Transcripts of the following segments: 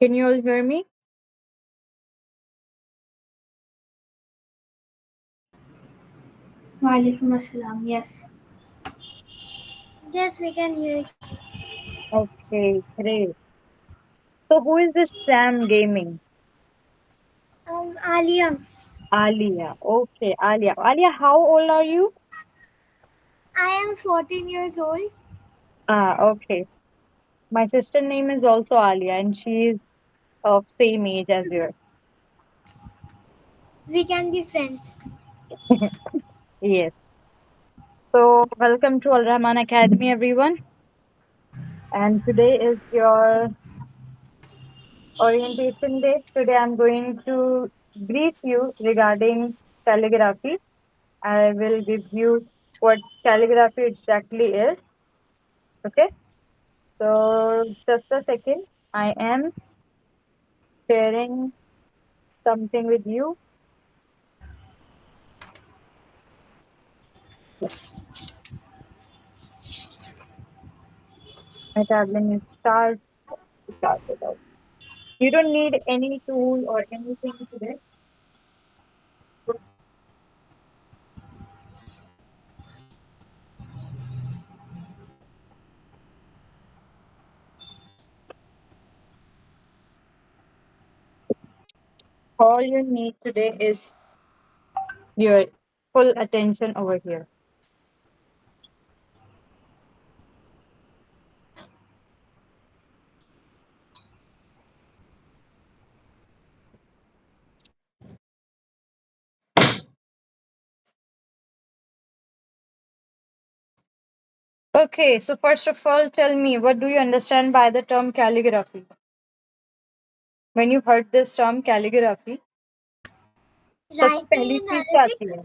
Can you all hear me? Walaikum assalam. Yes. Yes, we can hear. Okay, great. So who is this Sam Gaming? Alia. Alia. Okay, Alia. Alia, how old are you? I am 14 years old. Okay. My sister name is also Alia and she is of same age as yours. We can be friends. Yes. So welcome to Al Rahman Academy, everyone. And today is your orientation day. Today I'm going to brief you regarding calligraphy. I will give you what calligraphy exactly is. Okay. So just a second. I am sharing something with you. My tablet is started out. You don't need any tool or anything today. All you need today is your full attention over here. Okay, so first of all, tell me what do you understand by the term calligraphy? When you heard this term calligraphy, सबसे Writing पहली in चीज क्या Arabic. आती है?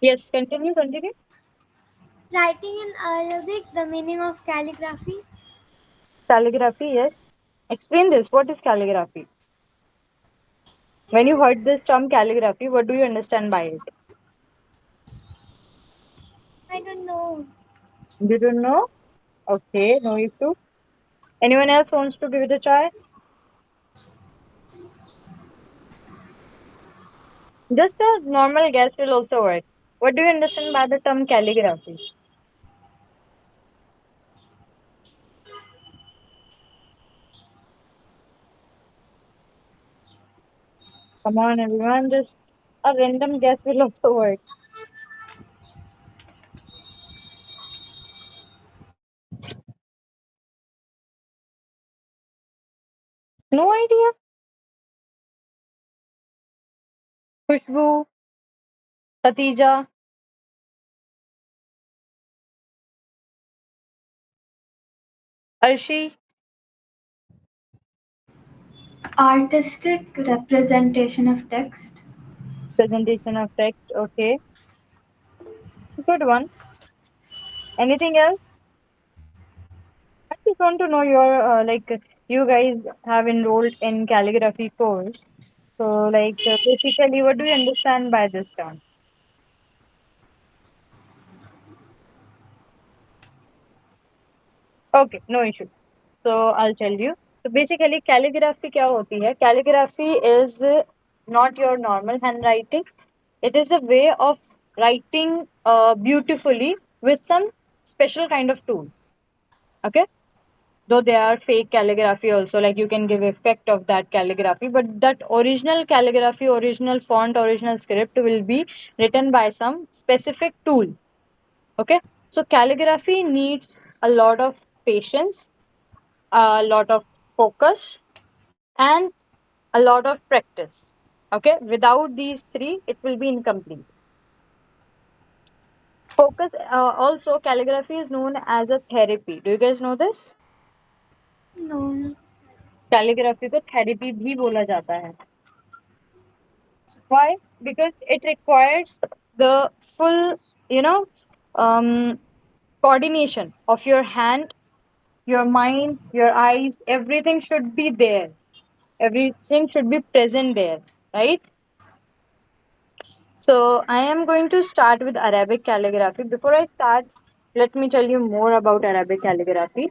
Yes, continue. Writing in Arabic. The meaning of calligraphy. Calligraphy, yes. Explain this. What is calligraphy? When you heard this term calligraphy, what do you understand by it? I don't know. You don't know? Okay, no issue. Anyone else wants to give it a try? Just a normal guess will also work. What do you understand by the term calligraphy? Come on, everyone, just a random guess will also work. No idea. Khushbu, Khatija, Arshi. Artistic representation of text. Presentation of text. Okay, good one. Anything else? I just want to know your you guys have enrolled in calligraphy course. So basically, what do you understand by this term? Okay, no issue. So I'll tell you. So basically, calligraphy क्या होती है? Calligraphy is not your normal handwriting. It is a way of writing beautifully with some special kind of tool. Okay, though they are fake calligraphy also, like you can give effect of that calligraphy, but that original calligraphy, original font, original script will be written by some specific tool. Okay, so calligraphy needs a lot of patience, a lot of focus, and a lot of practice. Okay, without these three, it will be incomplete. Focus. Also, calligraphy is known as a therapy. Do you guys know this? No. Calligraphy को therapy भी बोला जाता है. Why? Because it requires the full, you know, um, coordination of your hand, your mind, your eyes. Everything should be there. Everything should be present there, right? So I am going to start with Arabic calligraphy. Before I start, let me tell you more about Arabic calligraphy.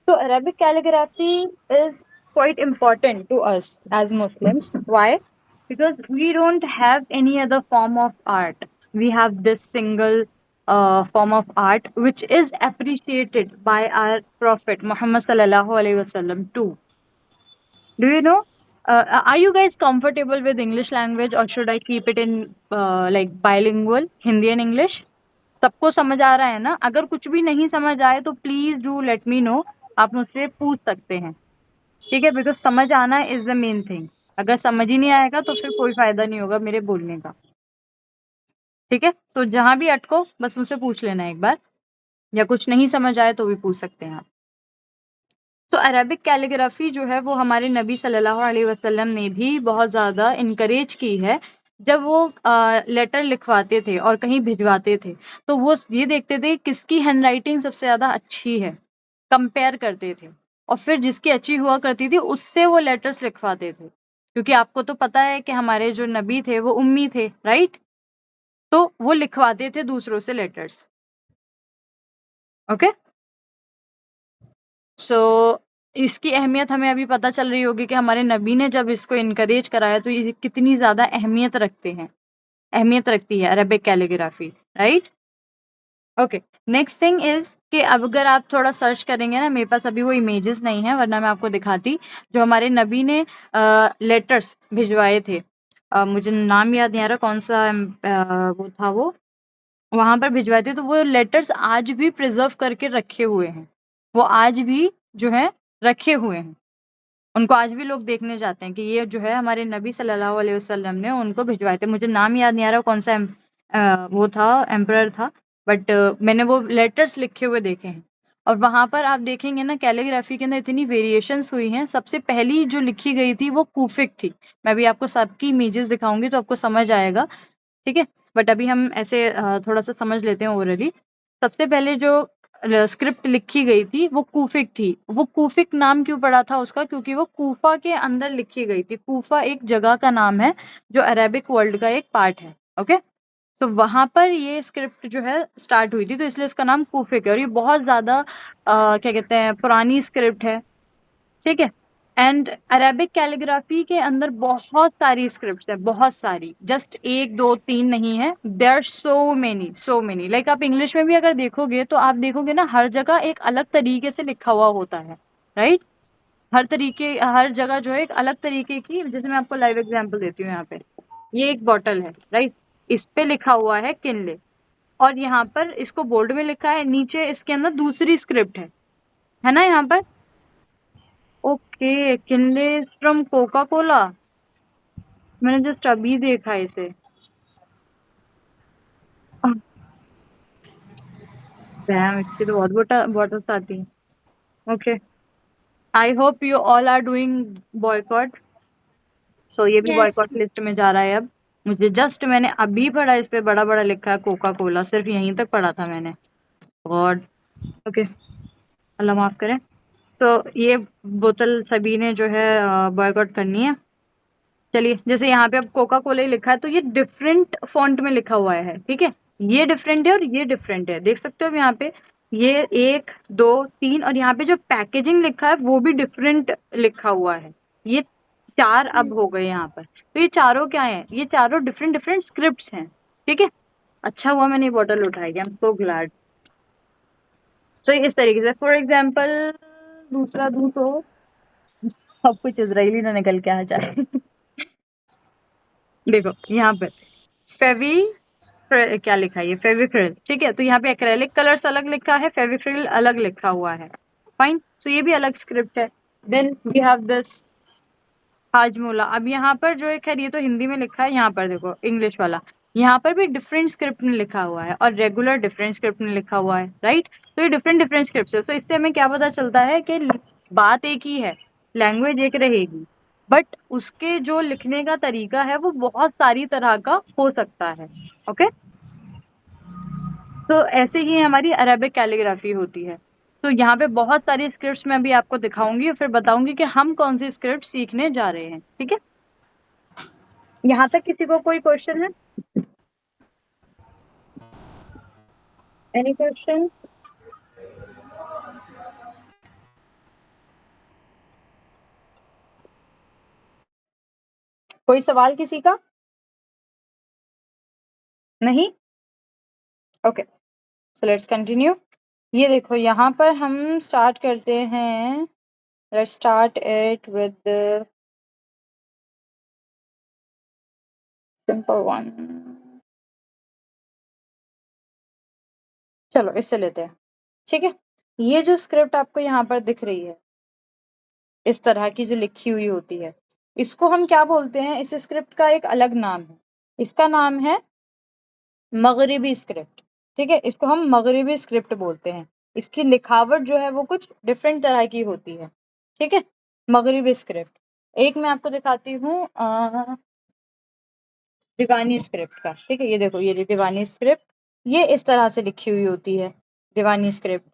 So Arabic calligraphy is quite important to us as Muslims. Why? Because we don't have any other form of art. We have this single form of art which is appreciated by our Prophet Muhammad sallallahu alaihi wasallam too. Do you know? Are you guys comfortable with English language, or should I keep it in like bilingual, Hindi and English? सबको समझ आ रहा है ना? अगर कुछ भी नहीं समझ आए तो please do let me know. आप मुझसे पूछ सकते हैं. ठीक है, बिकॉज समझ आना इज द मेन थिंग. अगर समझ ही नहीं आएगा तो फिर कोई फायदा नहीं होगा मेरे बोलने का. ठीक है, तो जहां भी अटको बस मुझसे पूछ लेना एक बार, या कुछ नहीं समझ आए तो भी पूछ सकते हैं आप. तो अरेबिक कैलीग्राफी जो है वो हमारे नबी सल्लल्लाहु अलैहि वसल्लम ने भी बहुत ज़्यादा इनकरेज की है. जब वो लेटर लिखवाते थे और कहीं भिजवाते थे तो वो ये देखते थे किसकी हैंडराइटिंग सबसे ज़्यादा अच्छी है, कंपेयर करते थे, और फिर जिसकी अच्छी हुआ करती थी उससे वो लेटर्स लिखवाते थे. क्योंकि आपको तो पता है कि हमारे जो नबी थे वो उम्मी थे, राइट? तो वो लिखवाते थे दूसरों से लेटर्स. ओके, सो इसकी अहमियत हमें अभी पता चल रही होगी कि हमारे नबी ने जब इसको इनकरेज कराया तो ये कितनी ज़्यादा अहमियत रखती है Arabic calligraphy, right? Okay, next thing is कि अब अगर आप थोड़ा सर्च करेंगे ना, मेरे पास अभी वो इमेजेस नहीं है वरना मैं आपको दिखाती, जो हमारे नबी ने लेटर्स भिजवाए थे. मुझे नाम याद नहीं आ रहा कौन सा वो था, वो वहां पर भिजवाए थे. तो वो लेटर्स आज भी प्रिजर्व करके रखे हुए हैं. वो आज भी जो है रखे हुए हैं. उनको आज भी लोग देखने जाते हैं कि ये जो है हमारे नबी सल्लल्लाहु अलैहि वसल्लम ने उनको भिजवाए थे. मुझे नाम याद नहीं आ रहा कौन सा वो था, एम्परर था, बट मैंने वो लेटर्स लिखे हुए देखे हैं. और वहां पर आप देखेंगे ना कैलीग्राफी के अंदर इतनी वेरिएशंस हुई हैं. सबसे पहली जो लिखी गई थी वो कूफिक थी. मैं भी आपको सबकी इमेजेस दिखाऊंगी तो आपको समझ आएगा. ठीक है, बट अभी हम ऐसे थोड़ा सा समझ लेते हैं ओरली. सबसे पहले जो स्क्रिप्ट लिखी गई थी वो कूफिक थी. वो कूफिक नाम क्यों पड़ा था उसका? क्योंकि वो कूफा के अंदर लिखी गई थी. कूफा एक जगह का नाम है जो अरेबिक वर्ल्ड का एक पार्ट है. ओके, तो वहां पर ये स्क्रिप्ट जो है स्टार्ट हुई थी, तो इसलिए इसका नाम कूफिक है. और ये बहुत ज्यादा क्या कहते हैं, पुरानी स्क्रिप्ट है. ठीक है, एंड अरेबिक कैलीग्राफी के अंदर बहुत सारी स्क्रिप्ट्स है, बहुत सारी, जस्ट एक दो तीन नहीं है. There are so many like आप इंग्लिश में भी अगर देखोगे तो आप देखोगे ना हर जगह एक अलग तरीके से लिखा हुआ होता है, राइट? हर जगह जो है एक अलग तरीके की. जैसे मैं आपको लाइव एग्जांपल देती हूँ. यहाँ पे ये एक बॉटल है, राइट? इस पे लिखा हुआ है किनले, और यहाँ पर इसको बोल्ड में लिखा है, नीचे इसके अंदर दूसरी स्क्रिप्ट है ना यहाँ पर. Okay, Kinley is from Coca Cola. मैंने जस्ट अभी देखा इसे. डैम, इसकी तो बहुत बड़ा बॉटल्स आती हैं. Okay, I hope you all are doing boycott. So ये भी Yes. बॉयकॉट लिस्ट में जा रहा है अब. मुझे जस्ट मैंने अभी पढ़ा, इस पे बड़ा बड़ा लिखा है कोका कोला, सिर्फ यहीं तक पढ़ा था मैंने. गॉड. ओके, अल्लाह माफ करे. तो ये बोतल सभी ने जो है बॉयकॉट करनी है. चलिए, जैसे यहाँ पे अब कोका कोला ही लिखा है तो ये डिफरेंट फॉन्ट में लिखा हुआ है. ठीक है, ये डिफरेंट है और ये डिफरेंट है. देख सकते हो अब यहाँ पे ये एक दो तीन, और यहाँ पे जो पैकेजिंग लिखा है वो भी डिफरेंट लिखा हुआ है. ये चार अब हो गए यहाँ पर. तो ये चारों क्या है? ये चारों डिफरेंट डिफरेंट स्क्रिप्ट्स हैं. ठीक है, अच्छा हुआ मैंने ये बॉटल उठाई. I am so glad. तो इस तरीके से फॉर एग्जाम्पल दूसरा दूं तो सब कुछ इजरायली ना निकल के आ जाए. देखो यहाँ पर फेवी क्या लिखा है, ये फेविक्रिल. ठीक है, तो यहाँ पे एक्रेलिक कलर्स अलग लिखा है, फेविक्रिल अलग लिखा हुआ है. फाइन, तो ये भी अलग स्क्रिप्ट है. Then we have this Hajmola. अब यहाँ पर जो है, खैर ये तो हिंदी में लिखा है, यहाँ पर देखो इंग्लिश वाला यहाँ पर भी डिफरेंट स्क्रिप्ट में लिखा हुआ है और रेगुलर डिफरेंट स्क्रिप्ट में लिखा हुआ है, राइट। तो ये डिफरेंट डिफरेंट स्क्रिप्ट है, तो इससे हमें क्या पता चलता है कि बात एक ही है, लैंग्वेज एक रहेगी, बट उसके जो लिखने का तरीका है वो बहुत सारी तरह का हो सकता है। ओके, तो ऐसे ही हमारी अरेबिक कैलीग्राफी होती है। तो यहाँ पे बहुत सारी स्क्रिप्ट्स मैं अभी आपको दिखाऊंगी और फिर बताऊंगी कि हम कौन सी स्क्रिप्ट सीखने जा रहे हैं, ठीक है। यहाँ तक किसी को कोई क्वेश्चन है? Any question? कोई सवाल किसी का? नहीं? Okay, so let's continue. ये देखो यहाँ पर हम स्टार्ट करते हैं, let's start it with simple one. चलो इससे लेते हैं, ठीक है। ये जो स्क्रिप्ट आपको यहाँ पर दिख रही है, इस तरह की जो लिखी हुई होती है, इसको हम क्या बोलते हैं? इस स्क्रिप्ट का एक अलग नाम है, इसका नाम है मगरिबी स्क्रिप्ट, ठीक है। इसको हम मगरिबी स्क्रिप्ट बोलते हैं। इसकी लिखावट जो है वो कुछ डिफरेंट तरह की होती है, ठीक है। मगरिबी स्क्रिप्ट, एक मैं आपको दिखाती हूँ दीवानी स्क्रिप्ट का, ठीक है। ये देखो, ये दीवानी स्क्रिप्ट, ये इस तरह से लिखी हुई होती है दीवानी स्क्रिप्ट।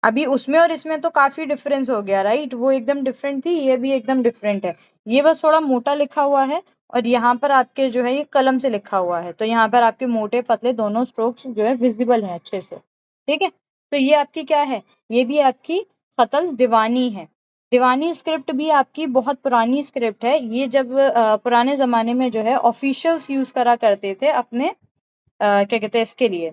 अभी उसमें और इसमें तो काफी डिफरेंस हो गया, राइट। वो एकदम डिफरेंट थी, ये भी एकदम डिफरेंट है। ये बस थोड़ा मोटा लिखा हुआ है और यहाँ पर आपके जो है ये कलम से लिखा हुआ है, तो यहाँ पर आपके मोटे पतले दोनों स्ट्रोक्स जो है विजिबल हैं अच्छे से, ठीक है। तो ये आपकी क्या है? ये भी आपकी खतल दीवानी है। दीवानी स्क्रिप्ट भी आपकी बहुत पुरानी स्क्रिप्ट है। ये जब पुराने जमाने में जो है ऑफिशियल्स यूज करा करते थे अपने क्या कहते हैं इसके लिए,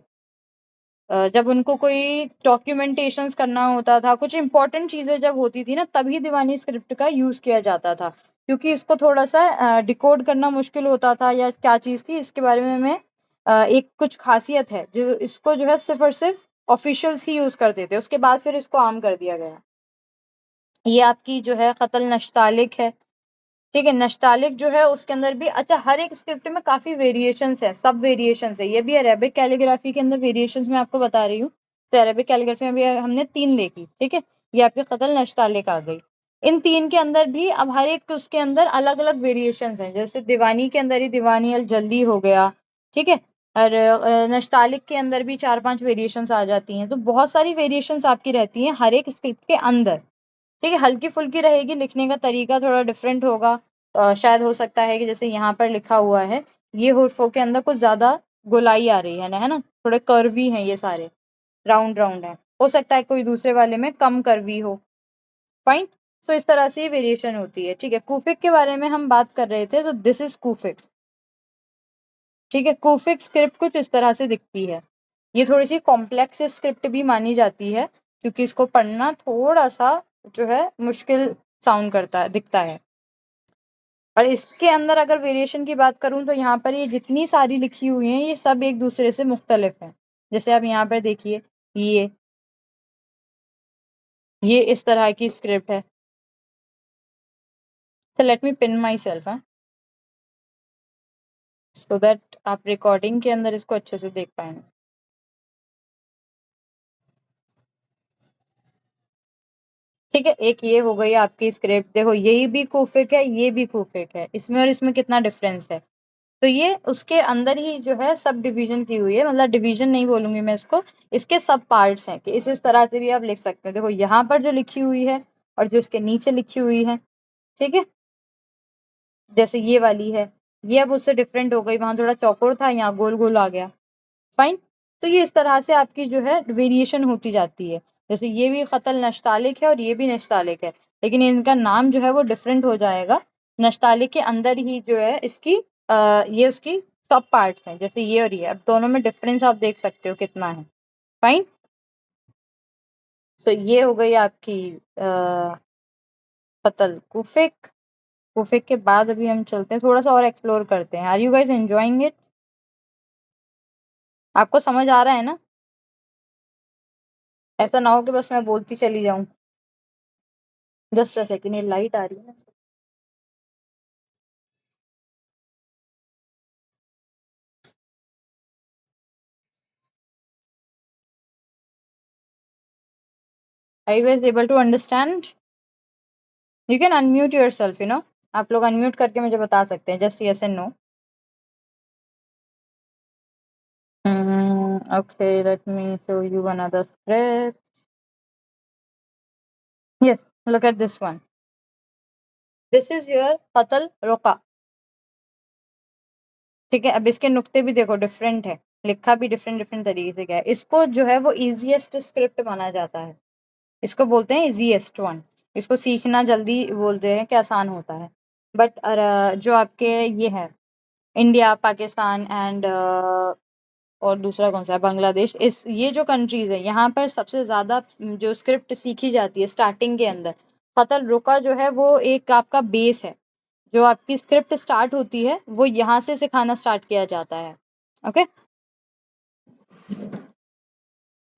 जब उनको कोई डॉक्यूमेंटेशंस करना होता था, कुछ इंपॉर्टेंट चीजें जब होती थी ना, तभी दीवानी स्क्रिप्ट का यूज किया जाता था, क्योंकि इसको थोड़ा सा डिकोड करना मुश्किल होता था, या क्या चीज थी इसके बारे में मैं एक कुछ खासियत है जो इसको जो है सिर्फ और सिर्फ ऑफिशियल्स ही यूज करते थे, उसके बाद फिर इसको आम कर दिया गया। ये आपकी जो है खतल नश्तालिक है, ठीक है। नश्तालिक जो है उसके अंदर भी, अच्छा, हर एक स्क्रिप्ट में काफी वेरिएशंस है, सब वेरिएशंस है। ये भी अरेबिक कैलीग्राफी के अंदर वेरिएशंस मैं आपको बता रही हूँ। तो अरेबिक कैलीग्राफी में भी हमने 3 देखी, ठीक है। ये आपकी खतल नश्तालिक आ गई। इन 3 के अंदर भी अब हर एक उसके अंदर अलग अलग वेरिएशंस हैं। जैसे दीवानी के अंदर ही दीवानी अल जल्दी हो गया, ठीक है। और नश्तालिक के अंदर भी 4-5 वेरिएशंस आ जाती हैं। तो बहुत सारी वेरिएशंस आपकी रहती हैं हर एक स्क्रिप्ट के अंदर, ठीक है। हल्की फुल्की रहेगी, लिखने का तरीका थोड़ा डिफरेंट होगा। शायद हो सकता है कि जैसे यहाँ पर लिखा हुआ है, ये हुर्फों के अंदर कुछ ज्यादा गोलाई आ रही है ना, थोड़े कर्वी हैं, ये सारे राउंड राउंड है। हो सकता है कोई दूसरे वाले में कम कर्वी हो, फाइन। सो इस तरह से वेरिएशन होती है, ठीक है। कूफिक के बारे में हम बात कर रहे थे, तो दिस इज कूफिक, ठीक है। कूफिक स्क्रिप्ट कुछ इस तरह से दिखती है। ये थोड़ी सी कॉम्प्लेक्स स्क्रिप्ट भी मानी जाती है, क्योंकि इसको पढ़ना थोड़ा सा जो है मुश्किल साउंड करता है, दिखता है। और इसके अंदर अगर वेरिएशन की बात करूं तो यहाँ पर ये जितनी सारी लिखी हुई हैं, ये सब एक दूसरे से मुख्तलिफ हैं। जैसे आप यहाँ पर देखिए, ये इस तरह की स्क्रिप्ट है। तो let me pin my self, so that आप रिकॉर्डिंग के अंदर इसको अच्छे से देख पाएंगे। ठीक है, एक ये हो गई आपकी स्क्रिप्ट। देखो, यही भी कूफिक है, ये भी कूफिक है, इसमें और इसमें कितना डिफरेंस है। तो ये उसके अंदर ही जो है सब डिवीजन की हुई है, मतलब डिवीजन नहीं बोलूंगी मैं इसको, इसके सब पार्ट्स हैं कि इस तरह से भी आप लिख सकते हैं। देखो यहाँ पर जो लिखी हुई है और जो इसके नीचे लिखी हुई है, ठीक है। जैसे ये वाली है, ये अब उससे डिफरेंट हो गई, वहां थोड़ा चौकोर था, यहाँ गोल गोल आ गया, फाइन। तो ये इस तरह से आपकी जो है वेरिएशन होती जाती है। जैसे ये भी खतल नश्तालिक है और ये भी नश्तालिक है, लेकिन इनका नाम जो है वो डिफरेंट हो जाएगा। नश्तालिक के अंदर ही जो है इसकी ये उसकी सब पार्ट्स हैं, जैसे ये और ये, अब दोनों में डिफरेंस आप देख सकते हो कितना है, फाइन। तो ये हो गई आपकी खतल कुफिक। कुफिक के बाद अभी हम चलते हैं, थोड़ा सा और एक्सप्लोर करते हैं। Are you guys enjoying it? आपको समझ आ रहा है ना? ऐसा ना हो कि बस मैं बोलती चली जाऊं। जस्ट अ सेकंड, ये लाइट आ रही है ना। Are you guys able to understand? You can unmute yourself, you know. आप लोग unmute करके मुझे बता सकते हैं, just yes and no. Okay, let me show you another script. Yes, look at this one. This is your कतल रोका. ठीक है, अब इसके नुक्ते भी देखो डिफरेंट है, लिखा भी डिफरेंट डिफरेंट तरीके से गया है. इसको जो है वो इजीएस्ट स्क्रिप्ट माना जाता है, इसको बोलते हैं इजीएस्ट वन. इसको सीखना जल्दी बोलते हैं कि आसान होता है. बट जो आपके ये है इंडिया, पाकिस्तान एंड और दूसरा कौन सा है, बांग्लादेश, इस ये जो कंट्रीज है यहाँ पर सबसे ज्यादा जो स्क्रिप्ट सीखी जाती है स्टार्टिंग के अंदर, कतल रुका जो है वो एक आपका बेस है. जो आपकी स्क्रिप्ट स्टार्ट होती है वो यहाँ से सिखाना स्टार्ट किया जाता है. ओके.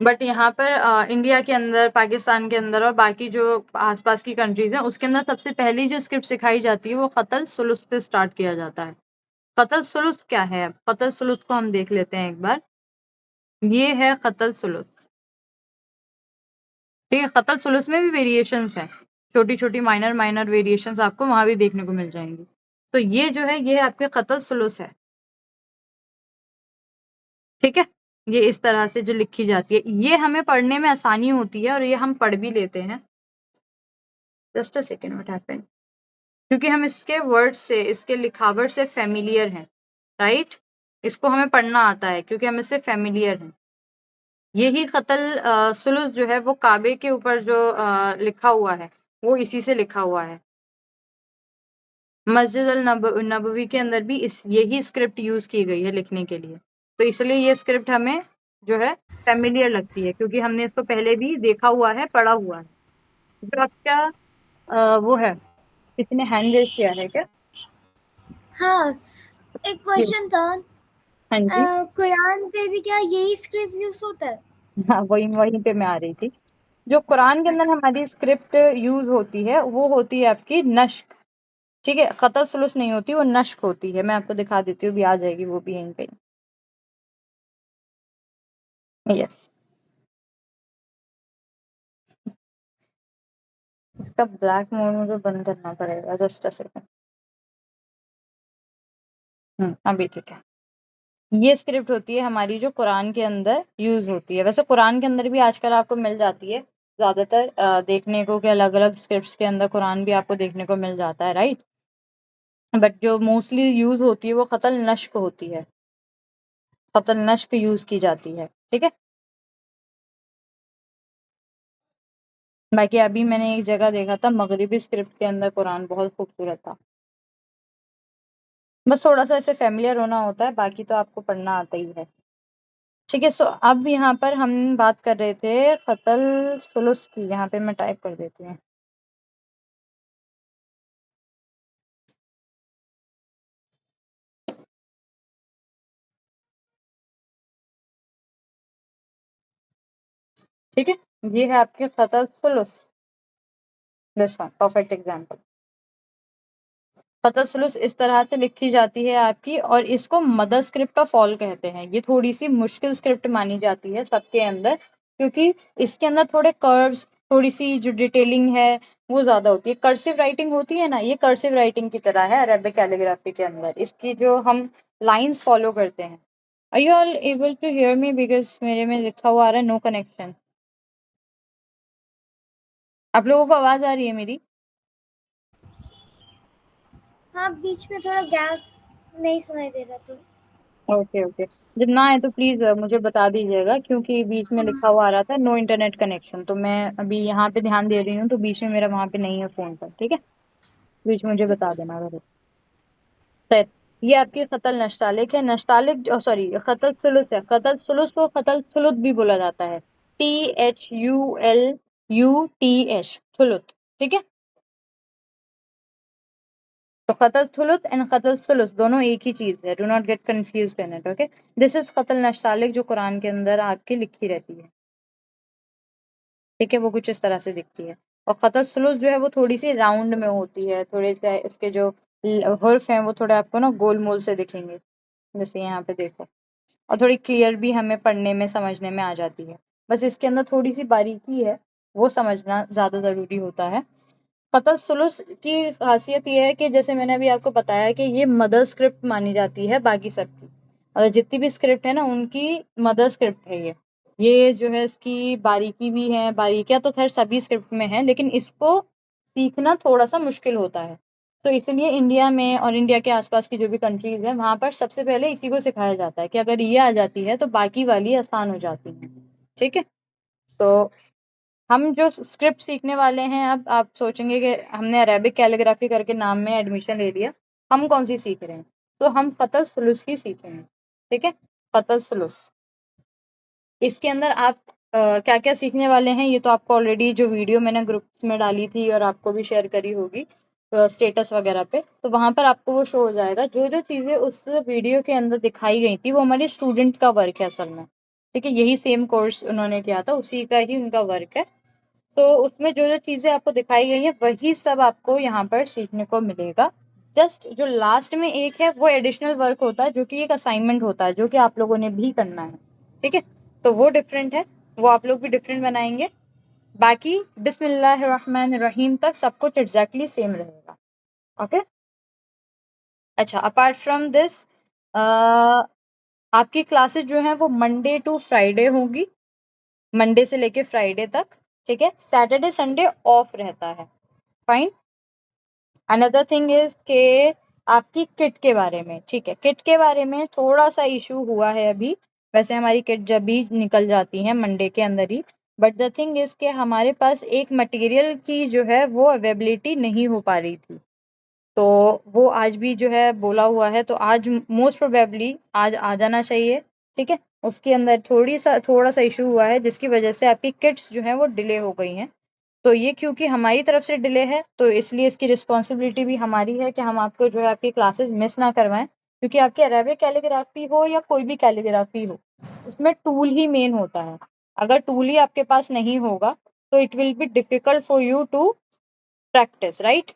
बट यहाँ पर इंडिया के अंदर, पाकिस्तान के अंदर और बाकी जो आसपास की कंट्रीज हैं उसके अंदर सबसे पहली जो स्क्रिप्ट सिखाई जाती है वो कतल सुलुस से स्टार्ट किया जाता है. कतल सुलुस क्या है? कतल सुलुस को हम देख लेते हैं एक बार. ये है कतल सुलुस. ठीक है, कतल सुलुस में भी वेरिएशंस हैं, छोटी छोटी माइनर माइनर वेरिएशंस आपको वहां भी देखने को मिल जाएंगी. तो ये जो है ये आपके कतल सुलुस है. ठीक है, ये इस तरह से जो लिखी जाती है, ये हमें पढ़ने में आसानी होती है और ये हम पढ़ भी लेते हैं. Just a second, what happened? क्योंकि हम इसके वर्ड से, इसके लिखावट से फेमिलियर हैं, राइट. इसको हमें पढ़ना आता है क्योंकि हम इससे फेमिलियर हैं. यही कतल सुलुस जो है वो काबे के ऊपर जो लिखा हुआ है वो इसी से लिखा हुआ है. मस्जिद अल नबवी के अंदर भी इस यही स्क्रिप्ट यूज की गई है लिखने के लिए. तो इसलिए ये स्क्रिप्ट हमें जो है फेमिलियर लगती है क्योंकि हमने इसको पहले भी देखा हुआ है, पढ़ा हुआ है. जो आपका वो है, किसी ने हैंड रेज किया है क्या? हाँ, एक ये- क्वेश्चन था. हाँ जी. कुरान पे भी क्या यही स्क्रिप्ट यूज होता है? हाँ, वही वहीं पे मैं आ रही थी. जो कुरान के अंदर अच्छा. हमारी स्क्रिप्ट यूज होती है वो होती है आपकी नश्क. ठीक है, खतर सुलूस नहीं होती, वो नश्क होती है. मैं आपको दिखा देती हूँ, भी आ जाएगी वो भी यहीं पे. यस, इसका ब्लैक मोड मुझे बंद करना पड़ेगा, जस्ट अ सेकंड. अभी ठीक है. ये स्क्रिप्ट होती है हमारी जो कुरान के अंदर यूज होती है. वैसे कुरान के अंदर भी आजकल आपको मिल जाती है ज्यादातर देखने को कि अलग अलग स्क्रिप्ट्स के अंदर कुरान भी आपको देखने को मिल जाता है, राइट. बट जो मोस्टली यूज होती है वो कतल नश्क होती है, कतल नश्क यूज की जाती है. ठीक है. बाकी अभी मैंने एक जगह देखा था मगरिबी स्क्रिप्ट के अंदर कुरान बहुत खूबसूरत था. बस थोड़ा सा ऐसे फेमिलियर होना होता है, बाकी तो आपको पढ़ना आता ही है. ठीक है. सो अब यहाँ पर हम बात कर रहे थे कतल सुलुस की. यहाँ पे मैं टाइप कर देती हूँ. ठीक है, ये है आपके कतल सुलुस. This one perfect example. कतल सुलुस इस तरह से लिखी जाती है आपकी, और इसको मदर स्क्रिप्ट ऑफ ऑल कहते हैं. ये थोड़ी सी मुश्किल स्क्रिप्ट मानी जाती है सबके अंदर क्योंकि इसके अंदर थोड़े कर्व्स, थोड़ी सी जो डिटेलिंग है वो ज्यादा होती है. कर्सिव राइटिंग होती है ना, ये कर्सिव राइटिंग की तरह है अरेबिक कैलीग्राफी के अंदर. इसकी जो हम लाइंस फॉलो करते हैं. Are you all able to hear me? Because मेरे में लिखा हुआ आ रहा है नो कनेक्शन. आप लोगों को आवाज आ रही है मेरी? हाँ, बीच में थोड़ा गैप नहीं सुनाई दे रहा तो. Okay okay. जब ना आए तो प्लीज मुझे बता दीजिएगा क्योंकि बीच में लिखा हुआ आ रहा था नो इंटरनेट कनेक्शन. तो मैं अभी यहाँ पे ध्यान दे रही हूँ तो बीच में मेरा वहां पे नहीं है फोन पर. ठीक है, बीच में मुझे बता देना अगर. सर, ये आपकी खतल नस्तालिक है. नस्तालिक सॉरी खतल सुलुस है. खतल सुलुस को खतल सुलुत भी बोला जाता है. THULUTH, थुलुत. ठीक है. तो कतल थुलुत एंड कतल सुलुस दोनों एक ही चीज है. Do not get confuse in it. Okay. This is कतल नस्तालिक जो कुरान के अंदर आपकी लिखी रहती है. ठीक है, वो कुछ इस तरह से दिखती है. और कतल सुलुस जो है वो थोड़ी सी राउंड में होती है. थोड़े से इसके जो हर्फ हैं वो थोड़े आपको ना गोल मोल से दिखेंगे, जैसे यहाँ पे देखो. और थोड़ी क्लियर भी हमें पढ़ने में समझने में आ जाती है. बस इसके अंदर थोड़ी सी बारीकी है, वो समझना ज़्यादा ज़रूरी होता है। फ़तह सुलुस की खासियत ये है कि जैसे मैंने अभी आपको बताया कि ये मदर स्क्रिप्ट मानी जाती है बाकी सबकी, जितनी भी स्क्रिप्ट है ना उनकी मदर स्क्रिप्ट है ये जो है इसकी बारीकी भी है, बारीकियाँ तो खैर सभी स्क्रिप्ट में है, लेकिन इसको सीखना थोड़ा सा मुश्किल होता है। तो इसलिए इंडिया में और इंडिया के आसपास की जो भी कंट्रीज है वहां पर सबसे पहले इसी को सिखाया जाता है कि अगर ये आ जाती है तो बाकी वाली आसान हो जाती है। ठीक है। तो हम जो स्क्रिप्ट सीखने वाले हैं, अब आप सोचेंगे कि हमने अरेबिक कैलीग्राफी करके नाम में एडमिशन ले लिया, हम कौन सी सीख रहे हैं? तो हम फतह सुलूस ही सीखेंगे। ठीक है, फतह सुलूस। इसके अंदर आप क्या क्या सीखने वाले हैं ये तो आपको ऑलरेडी जो वीडियो मैंने ग्रुप्स में डाली थी और आपको भी शेयर करी होगी स्टेटस वगैरह पे, तो वहां पर आपको वो शो हो जाएगा। जो जो चीजें उस वीडियो के अंदर दिखाई गई थी वो हमारे स्टूडेंट का वर्क है असल में। ठीक है, यही सेम कोर्स उन्होंने किया था, उसी का ही उनका वर्क है। तो उसमें जो जो चीजें आपको दिखाई गई है वही सब आपको यहाँ पर सीखने को मिलेगा। जस्ट जो लास्ट में एक है वो एडिशनल वर्क होता है, जो कि एक असाइनमेंट होता है, जो कि आप लोगों ने भी करना है। ठीक है, तो वो डिफरेंट है, वो आप लोग भी डिफरेंट बनाएंगे। बाकी बिस्मिल्लाहिर्रहमानिर्रहीम तक सब कुछ एग्जैक्टली सेम रहेगा। ओके। अच्छा, अपार्ट फ्रॉम दिस आपकी क्लासेस जो है वो मंडे टू फ्राइडे होगी, मंडे से लेके फ्राइडे तक। ठीक है, सैटरडे संडे ऑफ रहता है। फाइन। अनदर थिंग इज के आपकी किट के बारे में, ठीक है, किट के बारे में थोड़ा सा इशू हुआ है अभी। वैसे हमारी किट जब भी निकल जाती है मंडे के अंदर ही, बट द थिंग इज के हमारे पास एक मटेरियल की जो है वो अवेलेबिलिटी नहीं हो पा रही थी। तो वो आज भी जो है बोला हुआ है, तो आज मोस्ट प्रोबेबली आज आ जाना चाहिए। ठीक है, उसके अंदर थोड़ा सा इशू हुआ है जिसकी वजह से आपकी किट्स जो है वो डिले हो गई हैं। तो ये क्योंकि हमारी तरफ से डिले है तो इसलिए इसकी रिस्पॉन्सिबिलिटी भी हमारी है कि हम आपको जो है आपकी क्लासेस मिस ना करवाएं, क्योंकि आपकी अरेबिक कैलीग्राफी हो या कोई भी कैलीग्राफी हो, उसमें टूल ही मेन होता है। अगर टूल ही आपके पास नहीं होगा तो it will be difficult for you to practice, right?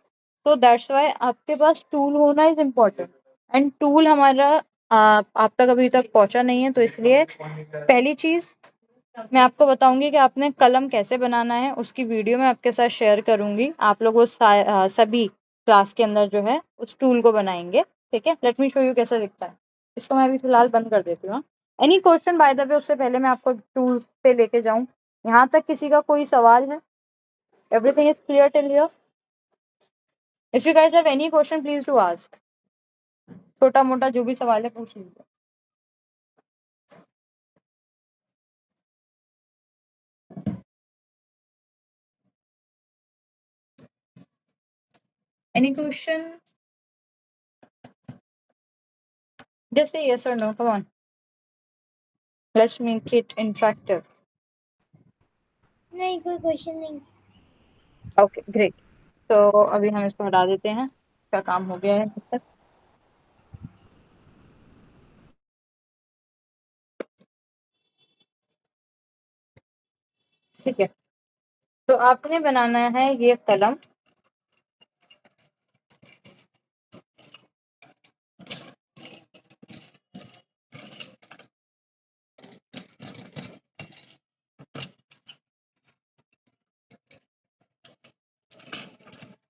तो दैट्स वाई आपके पास टूल होना इज इम्पोर्टेंट। एंड टूल हमारा आप तक अभी तक पहुंचा नहीं है, तो इसलिए पहली चीज मैं आपको बताऊंगी कि आपने कलम कैसे बनाना है, उसकी वीडियो मैं आपके साथ शेयर करूंगी। आप लोग उस सभी क्लास के अंदर जो है उस टूल को बनाएंगे। ठीक है, लेट मी शो यू कैसा दिखता है। इसको मैं अभी फिलहाल बंद कर देती हूँ। Any question by the way, उससे पहले मैं आपको टूल्स पे लेके जाऊं। यहाँ तक किसी का कोई सवाल है? Everything is clear till here? If you guys have any question please to ask. छोटा मोटा जो भी सवाल है पूछ लीजिए। Any question? Just say yes और no, come on, let's make it interactive. नहीं, कोई क्वेश्चन नहीं। Okay great. तो अभी हम इसको हटा देते हैं, इसका काम हो गया है तब तक। ठीक है, तो आपने बनाना है ये कलम।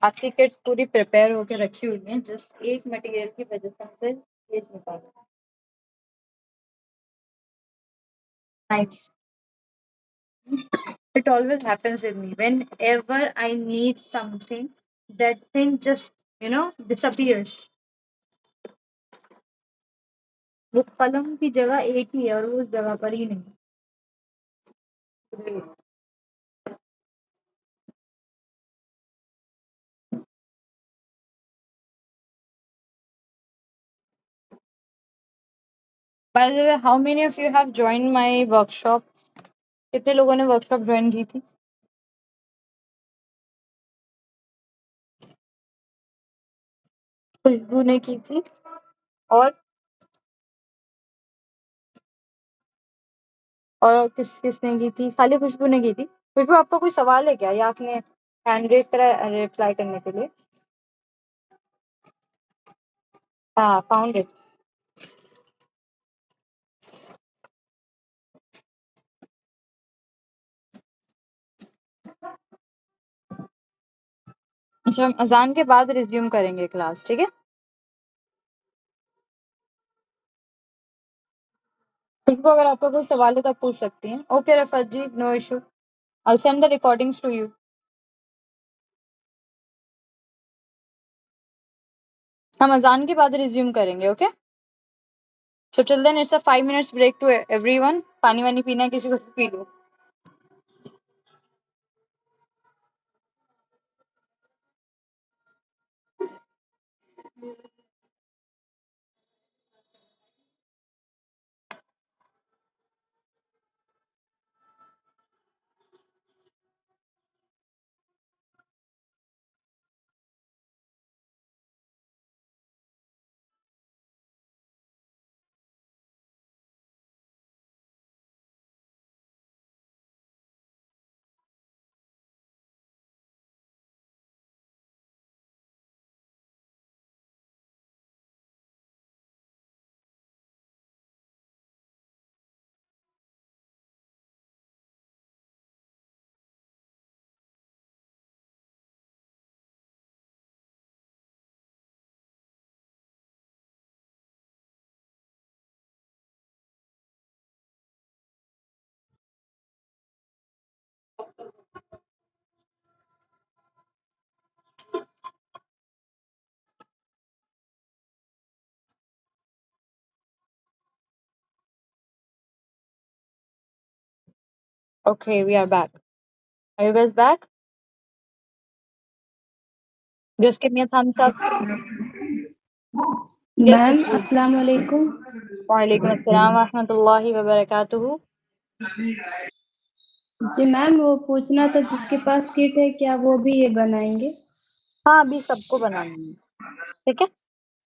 आपकी किट्स पूरी प्रिपेयर होकर रखी हुई है, जस्ट एक मटेरियल की वजह से हमसे पेज निकालना। Nice. It always happens with me. Whenever I need something, that thing just, disappears. वो कलम की जगह एक ही है और वो उस जगह पर ही नहीं। By the way, how many of you have joined my workshop? कितने लोगों ने वर्कशॉप ज्वाइन की थी? खुशबू ने की थी। और किस किसने की थी? खाली खुशबू ने की थी। खुशबू, आपका कोई सवाल है क्या, या आपने हैंड रेज करा रिप्लाई करने के लिए? हाँ, फाउंड इट। अच्छा, हम अजान के बाद रिज्यूम करेंगे क्लास, ठीक है? खुशबू, अगर आपका कोई सवाल है तो आप पूछ सकती हैं। Okay Rafat ji, no issue, I send the recordings to you. हम अजान के बाद रिज्यूम करेंगे, okay? So till then it's a 5 minutes break to everyone. पानी वानी पीना है किसी को तो पी लो। Okay, we are back. Are you guys back? Just give me a thumbs up. Yes, ma'am Khushbu. अस्सलाम वालेकुम। वालेकुम अस्सलाम रहमतुल्लाहि व बरकातुहू। जी मैम, वो पूछना था जिसके पास किट है क्या वो भी ये बनाएंगे? हाँ, अभी सबको बनाना है, ठीक है?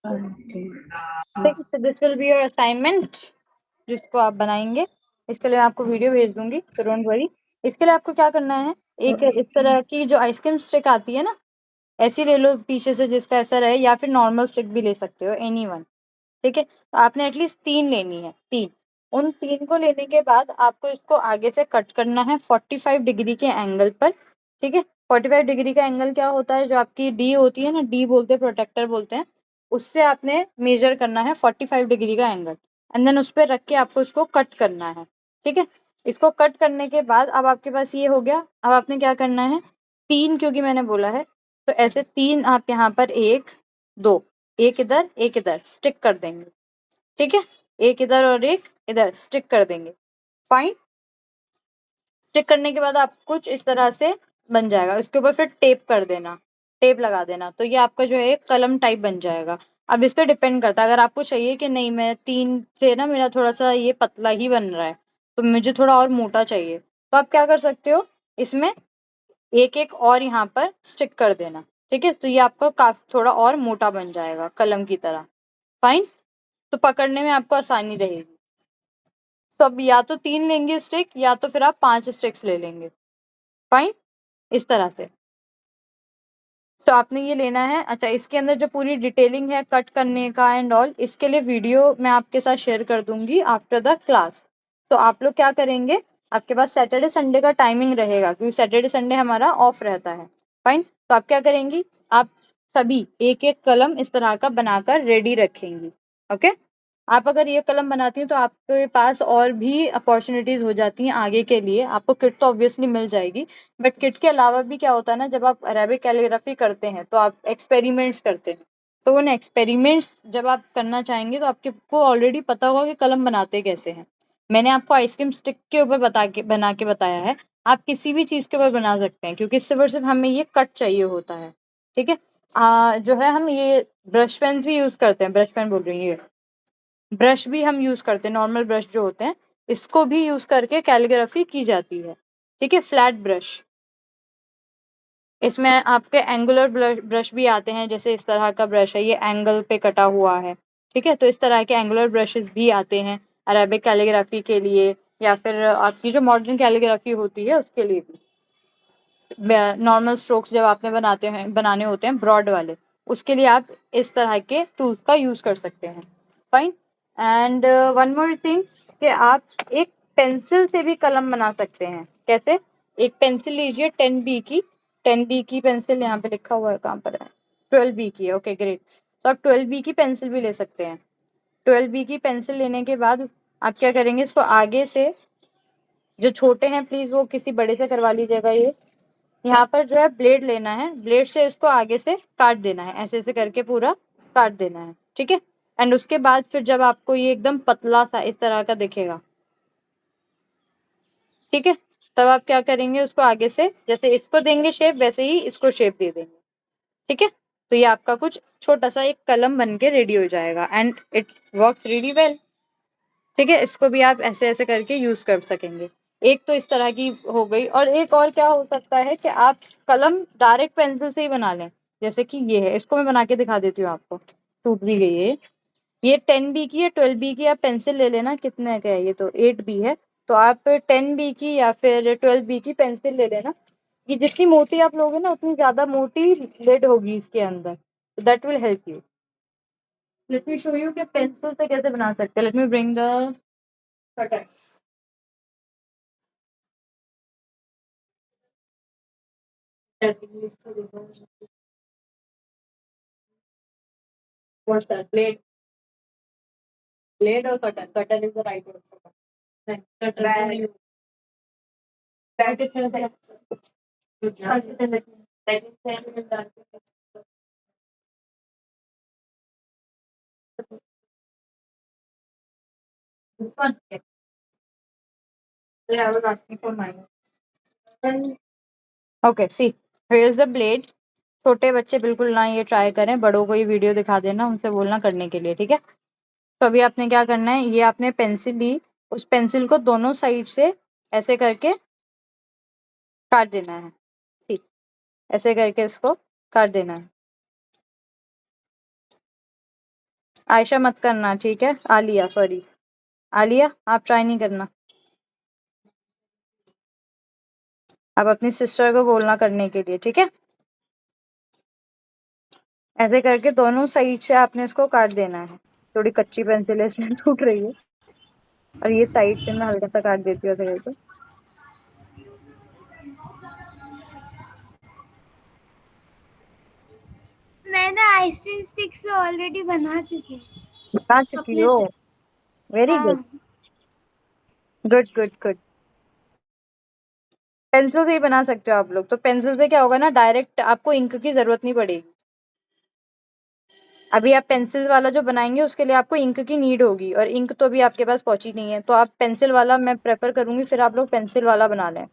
ठीक है, so this will be your assignment जिसको आप बनाएंगे। इसके लिए मैं आपको वीडियो भेज दूंगी, so don't worry। इसके लिए आपको क्या करना है, एक इस तरह की जो आइसक्रीम स्टिक आती है ना, ऐसी ले लो पीछे से जिसका ऐसा रहे, या फिर नॉर्मल स्टिक भी ले सकते हो, एनी वन। ठीक है, तो आपने एटलीस्ट 3 लेनी है, 3। उन 3 को लेने के बाद आपको इसको आगे से कट करना है 45 डिग्री के एंगल पर। ठीक है, 45 डिग्री का एंगल क्या होता है, जो आपकी डी होती है ना, डी बोलते हैं, प्रोटेक्टर बोलते हैं, उससे आपने मेजर करना है 45 डिग्री का एंगल, एंड देन उस पर रख के आपको इसको कट करना है। ठीक है, इसको कट करने के बाद अब आपके पास ये हो गया। अब आपने क्या करना है, 3 क्योंकि मैंने बोला है, तो ऐसे 3 आप यहाँ पर 1 2, एक इधर स्टिक कर देंगे। ठीक है, एक इधर और एक इधर स्टिक कर देंगे। फाइन, स्टिक करने के बाद आप कुछ इस तरह से बन जाएगा। उसके ऊपर फिर टेप कर देना, टेप लगा देना, तो ये आपका जो है कलम टाइप बन जाएगा। अब इस पे डिपेंड करता है, अगर आपको चाहिए कि नहीं मैं 3 से ना मेरा थोड़ा सा ये पतला ही बन रहा है, तो मुझे थोड़ा और मोटा चाहिए, तो आप क्या कर सकते हो, इसमें एक एक और यहाँ पर स्टिक कर देना। ठीक है, तो ये आपका काफी थोड़ा और मोटा बन जाएगा कलम की तरह। फाइन, तो पकड़ने में आपको आसानी रहेगी। तो अब या तो 3 लेंगे स्टिक, या तो फिर आप 5 स्टिक्स ले लेंगे। फाइन, इस तरह से। तो आपने ये लेना है। अच्छा, इसके अंदर जो पूरी डिटेलिंग है कट करने का एंड ऑल, इसके लिए वीडियो मैं आपके साथ शेयर कर दूंगी आफ्टर द क्लास। तो आप लोग क्या करेंगे, आपके पास सैटरडे संडे का टाइमिंग रहेगा, क्योंकि सैटरडे संडे हमारा ऑफ रहता है। फाइन, तो आप क्या करेंगी, आप सभी एक एक कलम इस तरह का बनाकर रेडी रखेंगी। ओके, आप अगर ये कलम बनाती हैं तो आपके पास और भी अपॉर्चुनिटीज हो जाती हैं आगे के लिए। आपको किट तो ऑब्वियसली मिल जाएगी, बट किट के अलावा भी क्या होता है ना, जब आप अरेबिक कैलीग्राफी करते हैं तो आप एक्सपेरिमेंट्स करते हैं। तो उन एक्सपेरिमेंट्स जब आप करना चाहेंगे तो आपको ऑलरेडी पता होगा कि कलम बनाते कैसे हैं। मैंने आपको आइसक्रीम स्टिक के ऊपर बना के बताया है, आप किसी भी चीज़ के ऊपर बना सकते हैं, क्योंकि सिर्फ हमें ये कट चाहिए होता है। ठीक है, जो है हम ये ब्रश पेन्स भी यूज़ करते हैं, ब्रश पेन बोल रही है, ब्रश भी हम यूज करते हैं, नॉर्मल ब्रश जो होते हैं, इसको भी यूज करके कैलीग्राफी की जाती है। ठीक है, फ्लैट ब्रश, इसमें आपके एंगुलर ब्रश भी आते हैं, जैसे इस तरह का ब्रश है, ये एंगल पे कटा हुआ है। ठीक है, तो इस तरह के एंगुलर ब्रशेस भी आते हैं अरेबिक कैलीग्राफी के लिए, या फिर आपकी जो मॉडर्न कैलीग्राफी होती है उसके लिए भी। नॉर्मल स्ट्रोक्स जब आपने बनाने होते हैं ब्रॉड वाले, उसके लिए आप इस तरह के टूल्स का यूज कर सकते हैं। Fine, and one more thing, कि आप एक पेंसिल से भी कलम बना सकते हैं। कैसे, एक पेंसिल लीजिए 10B की, 10B की पेंसिल यहाँ पे लिखा हुआ है, कहाँ पर है? 12B की है। Okay great. तो आप 12B की पेंसिल भी ले सकते हैं। 12B की पेंसिल लेने के बाद आप क्या करेंगे, इसको आगे से, जो छोटे हैं प्लीज वो किसी बड़े से करवा लीजिएगा। ये यहाँ पर जो है ब्लेड लेना है, ब्लेड से इसको आगे से काट देना है, ऐसे ऐसे करके पूरा काट देना है, ठीक है। एंड उसके बाद फिर जब आपको ये एकदम पतला सा इस तरह का दिखेगा, ठीक है, तब आप क्या करेंगे, उसको आगे से जैसे इसको देंगे शेप, वैसे ही इसको शेप दे देंगे, ठीक है। तो ये आपका कुछ छोटा सा एक कलम बन के रेडी हो जाएगा and it works really well, ठीक है। इसको भी आप ऐसे ऐसे करके यूज कर सकेंगे। एक तो इस तरह की हो गई, और एक और क्या हो सकता है कि आप कलम डायरेक्ट पेंसिल से ही बना लें, जैसे कि ये है, इसको मैं बना के दिखा देती हूँ आपको। टूट भी गई है ये। 10B की या 12B की आप पेंसिल ले लेना। कितने का है ये? तो 8B है। तो आप 10B की या फिर 12B की पेंसिल ले लेना। ये जितनी मोटी आप लोगे ना, उतनी ज्यादा मोटी लेड होगी इसके अंदर, that will help you. Late me show you कि पेंसिल से कैसे बना सकते हैं। Let me bring the cutter. What's that? Blade or cutter? Cutter is the right word for cutter. Cutter. Bag. Bag is the this one. Yeah, I was asking for mine. Okay, see, here is the blade. छोटे बच्चे बिल्कुल ना ये try करें, बड़ों को ये video दिखा देना, उनसे बोलना करने के लिए, ठीक है। तो अभी आपने क्या करना है, ये आपने पेंसिल ली, उस पेंसिल को दोनों साइड से ऐसे करके काट देना है, ठीक, ऐसे करके इसको काट देना है। आयशा मत करना, ठीक है। आलिया, सॉरी आलिया, आप ट्राई नहीं करना। आप अपनी सिस्टर को बोलना करने के लिए, ठीक है। ऐसे करके दोनों साइड से आपने इसको काट देना है। थोड़ी कच्ची पेंसिल है इसलिए टूट रही है, और ये साइड से मैं हल्का सा काट देती हूँ ऐसे करके। मैंने आइसक्रीम स्टिक से ऑलरेडी बना चुकी हूँ बना चुकी अपने हो? से। वेरी गुड, हाँ, गुड गुड गुड। पेंसिल से ही बना सकते हो आप लोग। तो पेंसिल से क्या होगा ना, डायरेक्ट आपको इंक की जरूरत नहीं पड़ेगी। अभी आप पेंसिल वाला जो बनाएंगे उसके लिए आपको इंक की नीड होगी, और इंक तो अभी आपके पास पहुंची नहीं है, तो आप पेंसिल वाला मैं प्रेफर करूंगी, फिर आप लोग पेंसिल वाला बना लें,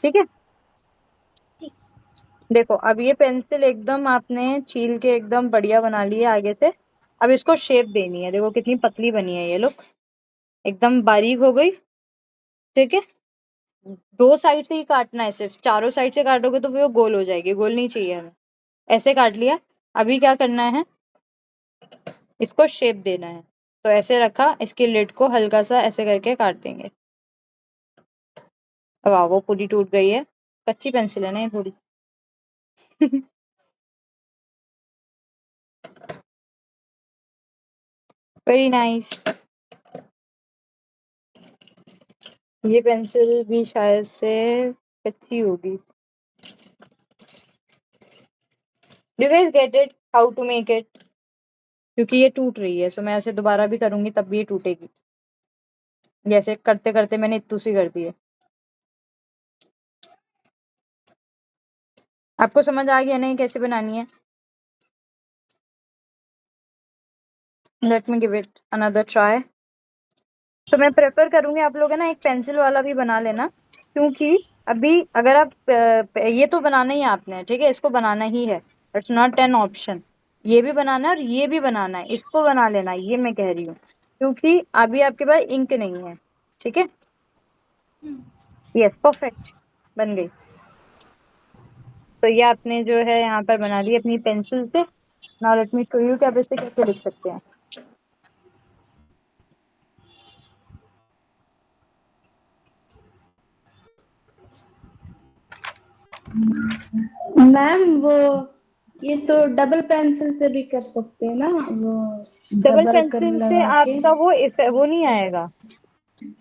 ठीक है। ठीक। देखो अब ये पेंसिल एकदम आपने छील के एकदम बढ़िया बना ली है आगे से। अब इसको शेप देनी है, देखो कितनी पतली बनी है ये, लुक एकदम बारीक हो गई, ठीक है। दो साइड से ही काटना है, सिर्फ चारों साइड से काटोगे तो फिर वो गोल हो जाएगी, गोल नहीं चाहिए हमें। ऐसे काट लिया। अभी क्या करना है, इसको शेप देना है। तो ऐसे रखा, इसकी लिड को हल्का सा ऐसे करके काट देंगे। वाह, वो पूरी टूट गई है। कच्ची पेंसिल है ना ये थोड़ी। Very nice. ये पेंसिल भी शायद से कच्ची होगी। Do guys get it how to make it? क्योंकि ये टूट रही है, सो मैं ऐसे दोबारा भी करूंगी तब भी ये टूटेगी। जैसे करते करते मैंने इतू सी कर दी है। आपको समझ आ गया नहीं कैसे बनानी है? Let me give it another try. तो मैं प्रेफर करूंगी आप लोग है ना एक पेंसिल वाला भी बना लेना, क्योंकि अभी अगर आप ये तो बनाना ही है आपने, ठीक है, इसको बनाना ही है, इट्स नॉट एन ऑप्शन। ये भी बनाना है और ये भी बनाना है, इसको बना लेना, ये मैं कह रही हूँ, क्योंकि अभी आपके पास इंक नहीं है, ठीक है। यस, परफेक्ट, बन गई। तो ये आपने जो है यहाँ पर बना ली अपनी पेंसिल से। Now let me show you कि आप इसे कैसे लिख सकते हैं। मैम वो ये तो डबल पेंसिल से भी कर सकते हैं ना, वो डबल रबर कर पेंसिल से लगा के। आपका वो नहीं आएगा,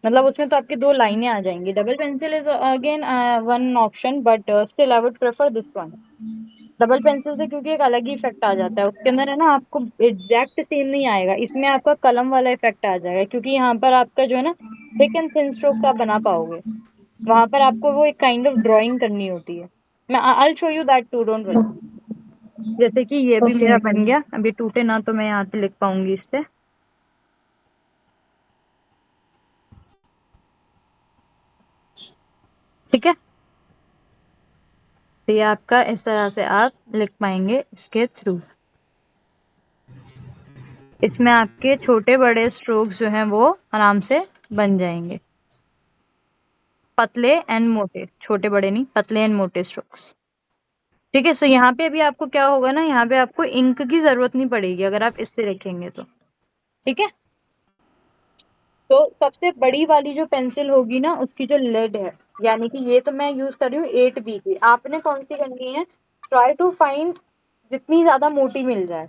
मतलब उसमें तो आपकी 2 लाइनें आ जाएंगी। Double pencil is again one option, but still I would prefer this one. Double pencil से क्योंकि एक अलग ही इफेक्ट आ जाता है उसके अंदर, है ना, आपको एग्जैक्ट सेम नहीं आएगा। इसमें आपका कलम वाला इफेक्ट आ जाएगा, क्योंकि यहाँ पर आपका जो है ना थिक एंड थिन स्ट्रोक्स आप बना पाओगे। वहां पर आपको वो एक काइंड ऑफ ड्राइंग करनी होती है। मैं I show you that too, don't worry. जैसे कि ये भी ओके मेरा ओके। बन गया, अभी टूटे ना तो मैं यहाँ पे लिख पाऊंगी इससे। ठीक है, तो ये आपका इस तरह से आप लिख पाएंगे इसके थ्रू। इसमें आपके छोटे बड़े स्ट्रोक्स जो हैं वो आराम से बन जाएंगे, पतले एंड मोटे, छोटे बड़े नहीं, पतले एंड मोटे स्ट्रोक्स। ठीक है, सो यहाँ पे अभी आपको क्या होगा ना, यहाँ पे आपको इंक की जरूरत नहीं पड़ेगी अगर आप इससे लिखेंगे तो। ठीक है, तो सबसे बड़ी वाली जो पेंसिल होगी ना उसकी जो लेड है, यानी कि ये तो मैं यूज कर रही हूँ 8B की, आपने कौन सी करनी है, ट्राई टू फाइंड जितनी ज्यादा मोटी मिल जाए।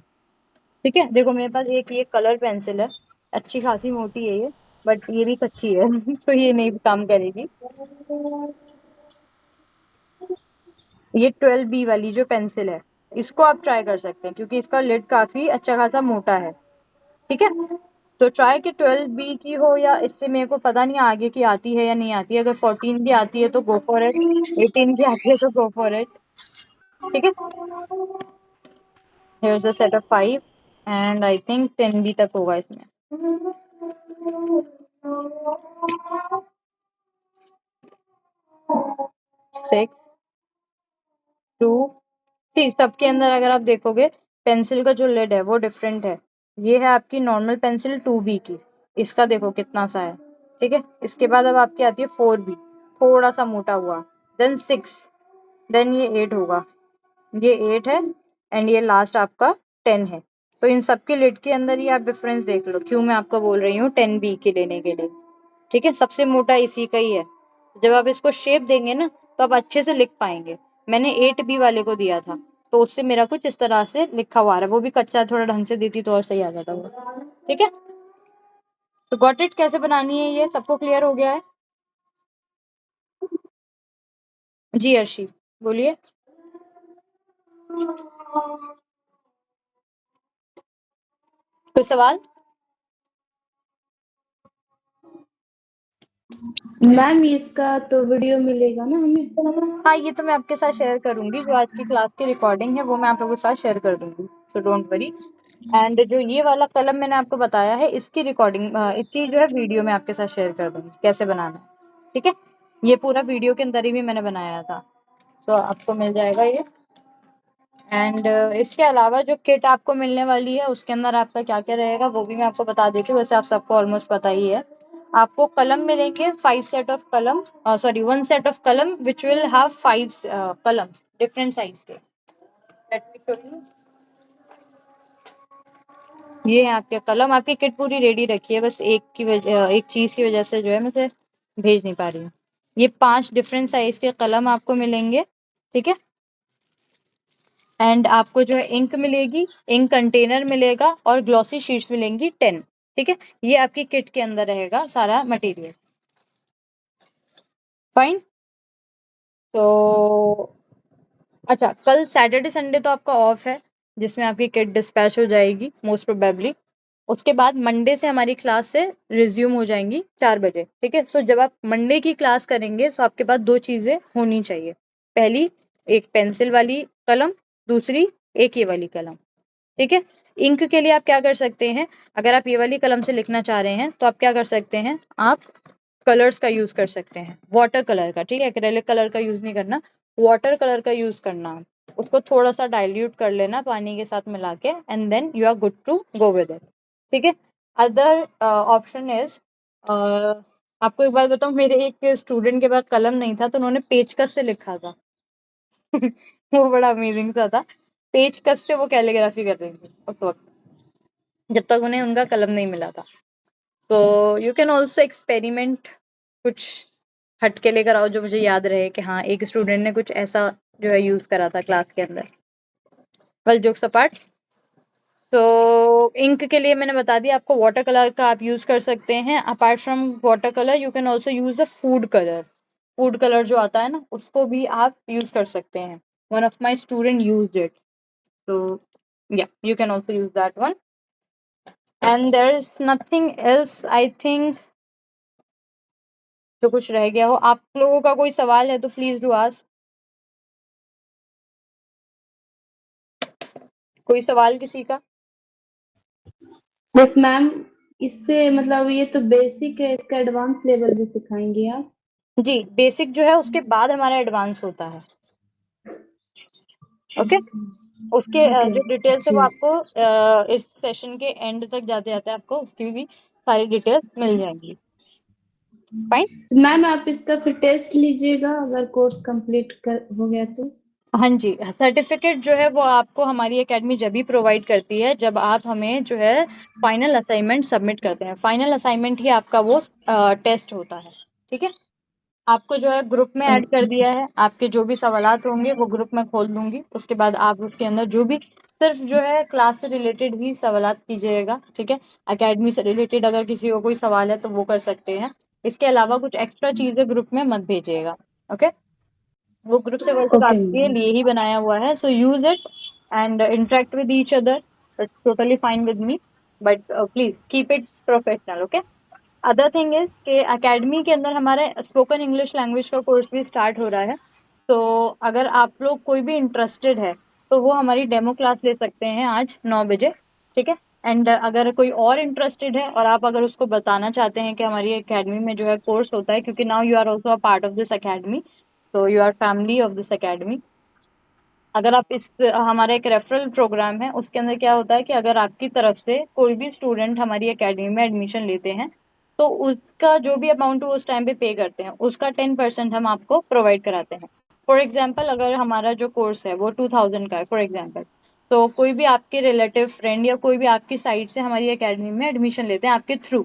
ठीक है, देखो मेरे पास एक ये कलर पेंसिल है, अच्छी खासी मोटी है ये, बट ये भी कच्ची है तो ये नहीं काम करेगी। ये 12B वाली जो पेंसिल है, इसको आप ट्राई कर सकते हैं, क्योंकि इसका लिड काफी अच्छा खासा मोटा है। ठीक है, तो ट्राई कि 12B की हो, या इससे मेरे को पता नहीं आगे की आती है या नहीं आती है। अगर 14 की आती है तो गो फॉर इट, 18 की आती है तो गो फॉर इट। ठीक है, here is a set of 5 and I think 10B तक होगा इसमें। 6, 2, सी सबके अंदर अगर आप देखोगे पेंसिल का जो लेड है वो डिफरेंट है। ये है आपकी नॉर्मल पेंसिल 2B की, इसका देखो कितना सा है। ठीक है, इसके बाद अब आपकी आती है 4B, थोड़ा सा मोटा हुआ, देन 6, देन ये 8 होगा, ये 8 है, एंड ये लास्ट आपका 10 है। तो इन सबके लिड के अंदर ही आप डिफरेंस देख लो, क्यों मैं आपको बोल रही हूँ 10B के लेने के लिए। ठीक है, सबसे मोटा इसी का ही है। जब आप इसको शेप देंगे ना तो आप अच्छे से लिख पाएंगे। मैंने 8B वाले को दिया था, तो उससे मेरा कुछ इस तरह से लिखा हुआ है, वो भी कच्चा, थोड़ा ढंग से देती तो और सही आ जाता वो। ठीक है, तो गॉट इट, कैसे बनानी है ये सबको क्लियर हो गया है? जी अर्शी, बोलिए। कोई सवाल? मैम इसका तो वीडियो मिलेगा ना हमें? हाँ, ये तो मैं आपके साथ शेयर करूंगी, जो आज की क्लास की रिकॉर्डिंग है वो मैं आप लोगों के साथ शेयर कर दूंगी, सो डोंट वरी। एंड जो ये वाला कलम मैंने आपको बताया है, इसकी रिकॉर्डिंग, इसकी जो है वीडियो मैं आपके साथ शेयर कर दूंगी कैसे बनाना है। ठीक है, ये पूरा वीडियो के अंदर ही भी मैंने बनाया था, सो आपको मिल जाएगा ये। एंड इसके अलावा जो किट आपको मिलने वाली है उसके अंदर आपका क्या क्या रहेगा वो भी मैं आपको बता देती हूँ, वैसे आप सबको ऑलमोस्ट पता ही है। आपको कलम मिलेंगे 5 सेट ऑफ कलम, सॉरी 1 सेट ऑफ कलम विच विल हैव 5 कलम्स डिफरेंट साइज के। Let me show you. ये है आपके कलम, आपकी किट पूरी रेडी रखी है, बस एक चीज की वजह से जो है मैं इसे भेज नहीं पा रही हूँ। ये 5 डिफरेंट साइज के कलम आपको मिलेंगे। ठीक है, एंड आपको जो है इंक मिलेगी, इंक कंटेनर मिलेगा, और ग्लॉसी शीट्स मिलेंगी 10। ठीक है, ये आपकी किट के अंदर रहेगा सारा मटेरियल। फाइन, तो अच्छा, कल सैटरडे संडे तो आपका ऑफ है, जिसमें आपकी किट डिस्पैच हो जाएगी मोस्ट प्रोबेबली। उसके बाद मंडे से हमारी क्लास से रिज्यूम हो जाएंगी 4 बजे। ठीक है, सो जब आप मंडे की क्लास करेंगे तो आपके पास 2 चीजें होनी चाहिए। पहली, एक पेंसिल वाली कलम, दूसरी एक ये वाली कलम। ठीक है, इंक के लिए आप क्या कर सकते हैं, अगर आप ये वाली कलम से लिखना चाह रहे हैं तो आप क्या कर सकते हैं, आप कलर्स का यूज कर सकते हैं, वाटर कलर का। ठीक है, एक्रेलिक कलर का यूज नहीं करना, वाटर कलर का यूज करना। उसको थोड़ा सा डाइल्यूट कर लेना पानी के साथ मिला के, and then you are good to go with it. ठीक है, अदर ऑप्शन इज, आपको एक बात बताऊं, मेरे एक स्टूडेंट के पास कलम नहीं था तो उन्होंने पेचकस से लिखा था वो बड़ा अमेजिंग सा था, पेचकस से वो कैलीग्राफी कर रही थी उस वक्त, जब तक उन्हें उनका कलम नहीं मिला था। तो यू कैन ऑल्सो एक्सपेरिमेंट, कुछ हट के लेकर आओ जो मुझे याद रहे कि हाँ एक स्टूडेंट ने कुछ ऐसा जो है यूज करा था क्लास के अंदर। वेल जोक्स अपार्ट, तो इंक के लिए मैंने बता दिया आपको, वाटर कलर का आप यूज कर सकते हैं। Apart from water colour you can also use a food colour. Food colour जो आता है ना, उसको भी आप यूज कर सकते हैं। One of my student use it, तो या you can also use that one. And there is nothing else I think जो कुछ रह गया हो। आप लोगों का कोई सवाल है तो प्लीज डू आस्क। कोई सवाल किसी का? बस मैम, इससे मतलब ये तो बेसिक है, इसका एडवांस लेवल भी सिखाएंगे आप? जी, बेसिक जो है उसके बाद हमारा एडवांस होता है। ओके, उसके ओके जो डिटेल्स है वो जी। आपको इस सेशन के एंड तक जाते जाते आपको उसकी भी सारी डिटेल्स मिल जाएंगी। फाइन। मैम आप इसका फिर टेस्ट लीजिएगा अगर कोर्स कंप्लीट कर हो गया तो? हाँ जी, सर्टिफिकेट जो है वो आपको हमारी एकेडमी जब भी प्रोवाइड करती है जब आप हमें जो है फाइनल असाइनमेंट सबमिट करते हैं। फाइनल असाइनमेंट ही आपका वो टेस्ट होता है। ठीक है, आपको जो है ग्रुप में ऐड कर दिया है। आपके जो भी सवालात होंगे वो ग्रुप में खोल दूंगी, उसके बाद आप उसके अंदर जो भी सिर्फ जो है क्लास से रिलेटेड ही सवालात कीजिएगा। ठीक है, एकेडमी से रिलेटेड अगर किसी को कोई सवाल है तो वो कर सकते हैं। इसके अलावा कुछ एक्स्ट्रा चीजें ग्रुप में मत भेजिएगा। ओके, वो ग्रुप से वर्क ओके आपके मैम। लिए ही बनाया हुआ है, so use it and interact with each other. It's totally fine with me, but please keep it professional. Okay, other thing is कि एकेडमी के अंदर हमारे स्पोकन इंग्लिश लैंग्वेज का कोर्स भी स्टार्ट हो रहा है। तो अगर आप लोग कोई भी इंटरेस्टेड है तो वो हमारी डेमो क्लास ले सकते हैं आज 9 बजे। ठीक है, एंड अगर कोई और इंटरेस्टेड है और आप अगर उसको बताना चाहते हैं कि हमारी एकेडमी में जो है कोर्स होता है, क्योंकि now you are also a part of this academy, तो you are family of this academy. अगर आप इस हमारा एक रेफरल प्रोग्राम है, उसके अंदर क्या होता है कि अगर आपकी तरफ से कोई भी स्टूडेंट हमारी एकेडमी में एडमिशन लेते हैं तो उसका जो भी अमाउंट वो उस टाइम पे पे करते हैं उसका 10% हम आपको प्रोवाइड कराते हैं। फॉर एग्जाम्पल, अगर हमारा जो कोर्स है वो 2000 का है फॉर एग्जाम्पल, तो कोई भी आपके रिलेटिव फ्रेंड या कोई भी आपकी साइड से हमारी एकेडमी में एडमिशन लेते हैं आपके थ्रू,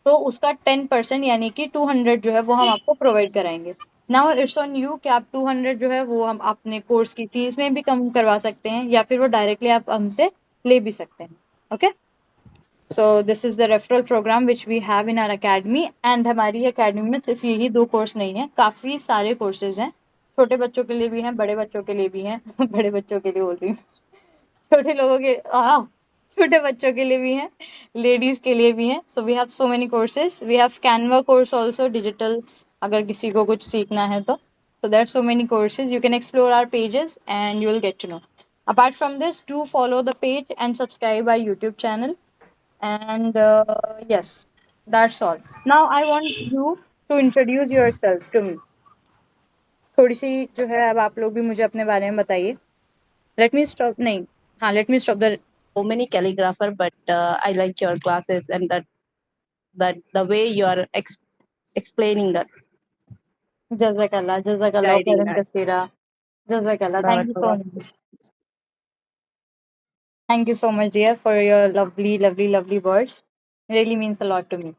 तो उसका 10% यानी कि 200 जो है वो हम आपको प्रोवाइड कराएंगे। नाउ इट्स ऑन यू कि आप 200 जो है वो हम अपने कोर्स की फीस में भी कम करवा सकते हैं या फिर वो डायरेक्टली आप हमसे ले भी सकते हैं। Okay, so this is the referral program which we have in our academy. एंड हमारी अकेडमी में सिर्फ यही 2 कोर्स नहीं है, काफ़ी सारे कोर्सेज हैं। छोटे बच्चों के लिए भी हैं, बड़े बच्चों के लिए भी हैं बड़े बच्चों के लिए बोल रही हूँ, छोटे लोगों के छोटे बच्चों के लिए भी हैं, लेडीज के लिए भी हैं। So we have so many courses. We have Canva course also, digital, अगर किसी को कुछ सीखना है तो there so many courses. You can explore our pages and you will get to know. Apart from this, do follow the page and subscribe our YouTube channel and yes, that's all. Now I want you to introduce yourselves to me. थोड़ी सी जो है अब आप लोग भी मुझे अपने बारे में बताइए। लेट मी स्टॉप, नहीं, हाँ, let me stop the many calligrapher, but I like your classes and that the way you are explaining us, जज़ाकल्लाह, जज़ाकल्लाह guiding खैरन us. कसीरा, जज़ाकल्लाह। Thank you so Barakallah. much. Thank you so much, dear, for your lovely, lovely, lovely words. Really means a lot to me.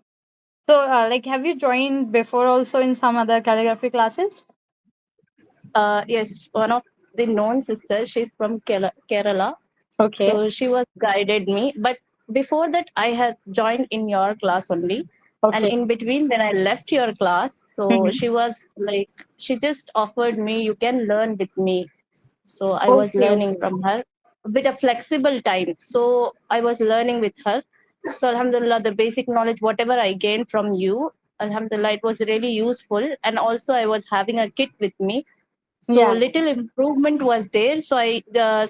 So, like, have you joined before also in some other calligraphy classes? Yes, one of the known sisters, she's from Kerala. Okay. So she was guided me. But before that, I had joined in your class only. And Okay. in between, when I left your class, so Mhm. she was like, she just offered me, you can learn with me. So I was Okay, learning okay. from her a bit of flexible time. So I was learning with her. So Alhamdulillah, the basic knowledge, whatever I gained from you, Alhamdulillah, it was really useful. And also I was having a kit with me. So Yeah. little improvement was there. So I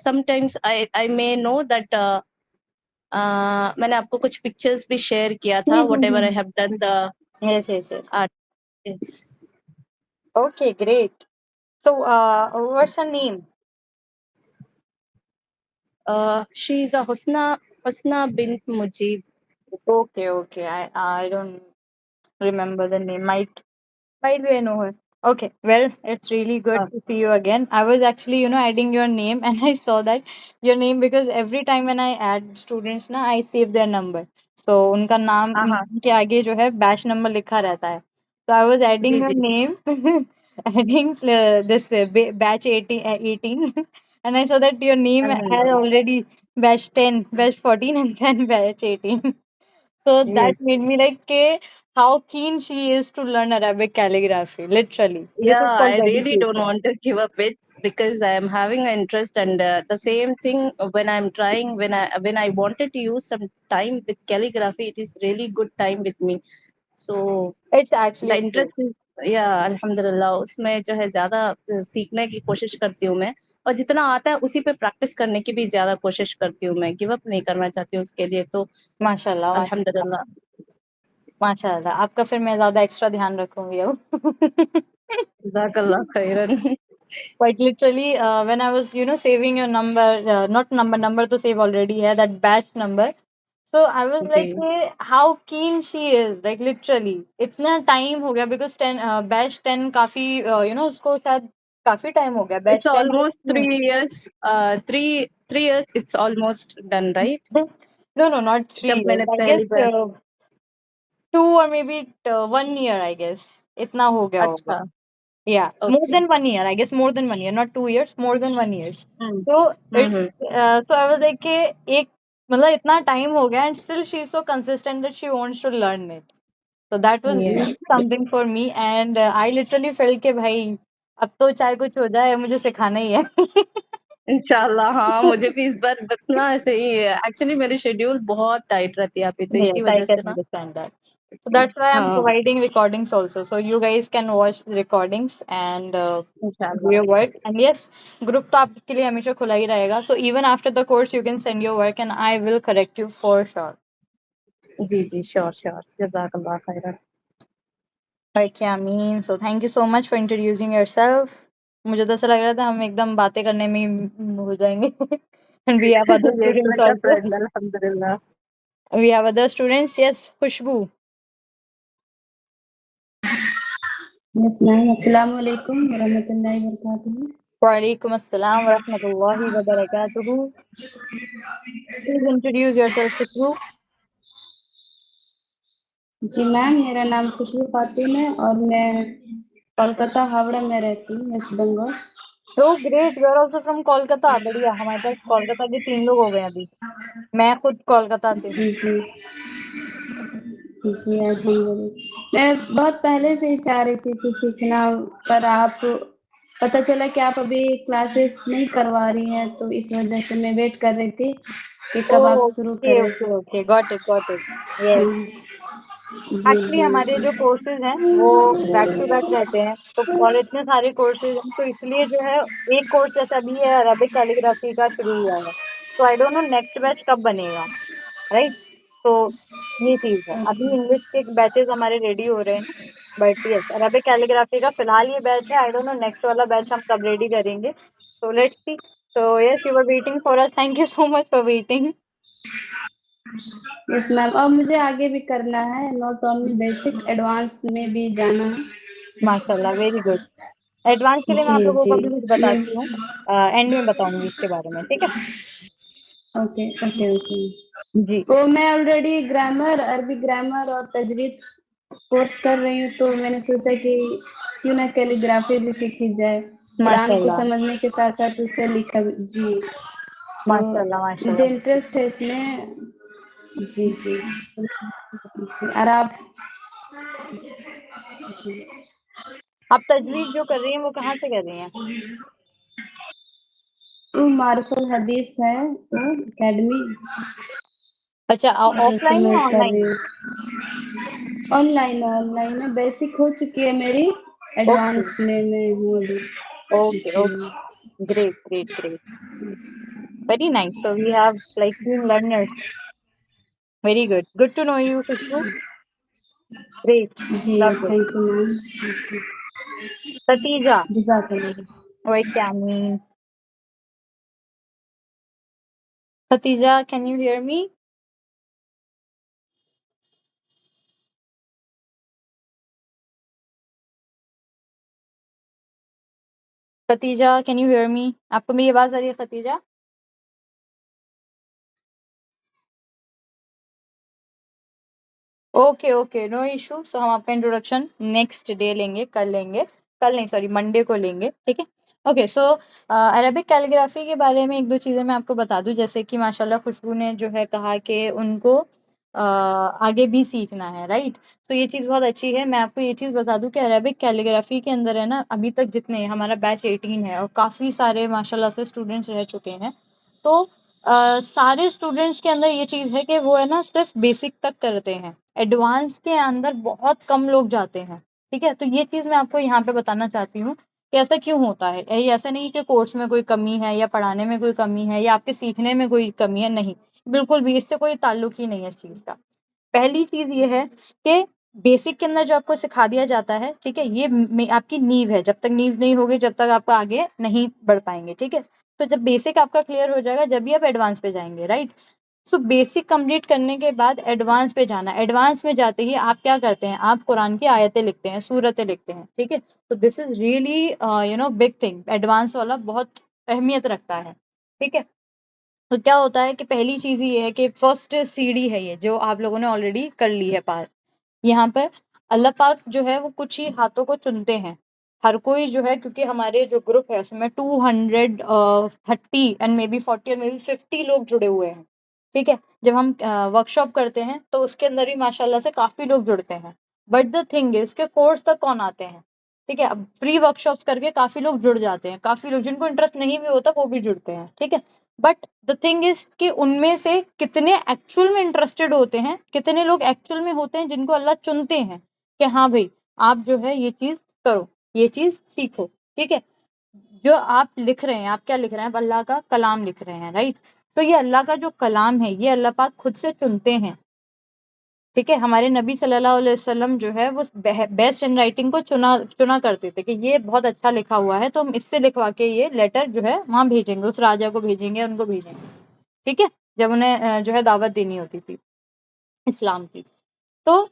sometimes I may know that मैंने आपको कुछ pictures भी share किया था. Whatever I Mhm. have done the Yes, yes, yes. art. Yes. Okay, great. So, what's her name? She's a Husna bint Mujib. Okay, okay. I don't remember the name. Might be I know her. Okay, well, it's really good Uh, to see you again. I was actually, adding your name and I saw that your name because every time when I add students na, I save their number. So उनका हाँ नाम के आगे जो है batch number लिखा रहता है. So I was adding जी your जी name, adding this batch 18, 18. and I saw that your name had Alhamdulillah. already batch 10, batch 14, and then batch 18. So that Yes. made me like, okay, how keen she is to learn Arabic calligraphy. Literally, this Yeah, is called I really don't dedication. want to give up it because I am having an interest, and the same thing when I'm trying, when I wanted to use some time with calligraphy, it is really good time with me. So It's the actually true. Interest या अल्हम्दुलिल्लाह उसमें जो है ज़्यादा सीखने की कोशिश करती हूँ मैं, और जितना आता है उसी पे प्रैक्टिस करने की भी ज़्यादा कोशिश करती हूँ मैं, गिव अप नहीं करना चाहती हूँ उसके लिए तो माशाल्लाह, माशाल्लाह, अल्हम्दुलिल्लाह। माशाल्लाह। आपका फिर मैं ज़्यादा एक्स्ट्रा ध्यान रखूँगी अब। जज़ाकल्लाह खैरन। Quite literally, when I was, saving your number, not number to save already है, that batch number. So I was ji, like, hey, how keen she is, like literally. इतना time हो गया because 10, batch 10 काफी, उसको शायद काफी time हो गया इट्स batch 10 में। Almost 3 years, 3 years it's almost done right? No, no, not three जब years. मैंने I guess पहली बार 2 or maybe 1 year. I guess इतना हो गया होगा. अच्छा, Yeah, more okay. than 1 year. I guess more than 1 year, not 2 years, more than 1 years. Hmm, So it, hmm, so I was like कि एक मतलब इतना time हो गया and still she's so consistent that she wants to learn it. So that was yes. really something for me, and I literally felt कि भाई अब तो चाहे कुछ हो जाए मुझे सिखाना ही है. इंशाल्लाह हाँ, मुझे भी इस बार बस ना ऐसे ही एक्चुअली मेरी शेड्यूल बहुत टाइट रहती है अभी तो Yes, इसी I वजह can से ना understand that. So that's why I'm हाँ, providing recordings also. So you guys can watch the recordings and do इंशाल्लाह। your work. And yes, group तो आपके लिए हमेशा खुला ही रहेगा. So even after the course, you can send your work and I will correct you for sure. जी, जी, sure, sure, जज़ाकल्लाह खैरन। Okay, I mean, so thank you so much for introducing yourself. मुझे तो ऐसा लग रहा था हम एकदम बातें करने में ही हो जाएंगे. And we have other ये इस तरह students का also. फ्रेंड अल्हम्दुलिल्लाह। We have other students. Yes, Khushbu. Yes ma'am, अस्सलाम वालेकुम वरहमतुल्लाहि वबरकातुहू। Walaikum assalam wa rahmatullahi wa barakatuhu. Please introduce yourself, Khushbu. जी मैम, मेरा नाम खुशबू खातून है और मैं कोलकाता हावड़ा में रहती हूँ, West Bengal. Oh, great. We are also from Kolkata. बढ़िया. हमारे पास कोलकाता के 3 लोग हो गए अभी. मैं खुद कोलकाता से हूँ. जी जी जी, अल्हम्दुलिल्लाह। मैं बहुत पहले से ही चाह रही थी इसे सीखना, पर आप पता चला कि आप अभी क्लासेस नहीं करवा रही हैं, तो इस वजह से मैं वेट कर रही थी कि कब आप शुरू ओके, करें। Okay, okay. Got it, got it. Yes. हाँ, जी एक्चुअली जी हमारे जो कोर्सेज हैं वो बैक टू बैक रहते हैं, तो और इतने सारे कोर्सेज हैं तो इसलिए जो है एक कोर्स जैसा भी है अरबिक कैलीग्राफी का शुरू हुआ है. तो आई डोंट नो नेक्स्ट बैच कब बनेगा, राइट? तो ये चीज़ है. अभी इंग्लिश के बैचेस हमारे रेडी हो रहे हैं, बट यस अरबिक कैलीग्राफी का फिलहाल ये बैच है. आई डोंट नो नेक्स्ट वाला बैच हम कब रेडी करेंगे. So let's see. तो yes, you were waiting for us. Thank you so much for waiting. Yes ma'am, और मुझे आगे भी करना है, नॉट ओनली बेसिक, एडवांस में भी जाना है। माशाल्लाह, वेरी गुड. एडवांस के लिए मैं जी आप लोगों जी। को भी कुछ मैं बताती हूँ. एंड में बताऊंगी इसके बारे में, ठीक है? Okay okay okay. जी. तो मैं ऑलरेडी ग्रामर, अरबी ग्रामर और तजवीज़ कोर्स कर रही हूँ, तो मैंने सोचा कि क्यों ना कैलीग्राफी भी सीखी जाए। कुरान को माशाल्लाह, समझने के साथ-साथ उसे लिखा भी जी, तो माशाल्लाह, मुझे माशाल्लाह. इंटरेस्ट है इसमें। जी, जी। जी, और आप जी, आप तजवीज़ जो कर रही हैं वो कहाँ से कर रही हैं? वो मारुफुल हदीस है वो अकेडमी, अच्छा, जैसे ऑफलाइन मैं या कर ऑनलाइन? रही हूँ। ऑनलाइन है, बेसिक हो चुकी है मेरी, ओके, एडवांस में मैं हूँ अभी। ओके, जी। Okay. Great, great, great. Very nice. So we have like keen learners. Very good. Good to know you, Khushbu. Great. जी, Love it. Thank you ma'am. जी, Khatija. जज़ाकल्लाह। Wait, yeah, I mean, Khatija, can you hear me? Khatija, can you hear me? आपको मेरी आवाज़ आ रही है, Khatija? Okay, okay, no issue. So हम आपका इंट्रोडक्शन नेक्स्ट डे लेंगे, कल लेंगे. कल नहीं, सॉरी, मंडे को लेंगे, ठीक है। ओके, सो अरेबिक कैलीग्राफी के बारे में एक दो चीज़ें मैं आपको बता दूं, जैसे कि माशाल्लाह खुशबू ने जो है कहा कि उनको आगे भी सीखना है, राइट। तो ये चीज़ बहुत अच्छी है। मैं आपको ये चीज़ बता दूं कि अरेबिक कैलीग्राफी के अंदर है ना, अभी तक जितने हमारा बैच 18 है और काफ़ी सारे माशाल्लाह से स्टूडेंट्स रह चुके हैं, तो सारे स्टूडेंट्स के अंदर ये चीज़ है कि वो है ना सिर्फ बेसिक तक करते हैं, एडवांस के अंदर बहुत कम लोग जाते हैं, ठीक है। तो ये चीज़ मैं आपको यहाँ पे बताना चाहती हूँ कि ऐसा क्यों होता है। ये ऐसा नहीं कि कोर्स में कोई कमी है या पढ़ाने में कोई कमी है या आपके सीखने में कोई कमी है, नहीं, बिल्कुल भी इससे कोई ताल्लुक ही नहीं है इस चीज़ का। पहली चीज़ ये है कि बेसिक के अंदर जो आपको सिखा दिया जाता है, ठीक है, ये आपकी नींव है। जब तक नींव नहीं होगी, जब तक आप आगे नहीं बढ़ पाएंगे, ठीक है। तो जब बेसिक आपका क्लियर हो जाएगा, जब भी आप एडवांस पे जाएंगे, राइट। सो बेसिक कंप्लीट करने के बाद एडवांस पे जाना, एडवांस में जाते ही आप क्या करते हैं, आप कुरान की आयतें लिखते हैं, सूरतें लिखते हैं, ठीक है। तो this is really big thing, advance वाला बहुत अहमियत रखता है, ठीक है। तो क्या होता है कि पहली चीज़ ये है कि फर्स्ट सीढ़ी है ये, जो आप लोगों ने ऑलरेडी कर ली है पार। यहाँ पर अल्लाह पाक जो है वो कुछ ही हाथों को चुनते हैं, हर कोई जो है, क्योंकि हमारे जो ग्रुप है उसमें 230 एंड मे बी 40 और मे बी 50 लोग जुड़े हुए हैं, ठीक है। जब हम वर्कशॉप करते हैं तो उसके अंदर भी माशाल्लाह से काफ़ी लोग जुड़ते हैं, बट द थिंग इज के कोर्स तक कौन आते हैं, ठीक है। अब फ्री वर्कशॉप्स करके काफ़ी लोग जुड़ जाते हैं, काफ़ी लोग जिनको इंटरेस्ट नहीं भी होता वो भी जुड़ते हैं, ठीक है। बट द थिंग इज कि उनमें से कितने एक्चुअल में इंटरेस्टेड होते हैं, कितने लोग एक्चुअल में होते हैं जिनको अल्लाह चुनते हैं कि हाँ भाई आप जो है ये चीज़ करो, ये चीज़ सीखो, ठीक है। जो आप लिख रहे हैं, आप क्या लिख रहे हैं, आप अल्लाह का कलाम लिख रहे हैं, राइट। तो ये अल्लाह का जो कलाम है ये अल्लाह पाक खुद से चुनते हैं, ठीक है। हमारे नबी सल्लल्लाहु अलैहि वसल्लम जो है वो बेस्ट हैंड राइटिंग को चुना चुना करते थे कि ये बहुत अच्छा लिखा हुआ है, तो हम इससे लिखवा के ये लेटर जो है वहाँ भेजेंगे, उस राजा को भेजेंगे, उनको भेजेंगे, ठीक है। जब उन्हें जो है दावत देनी होती थी इस्लाम की। तो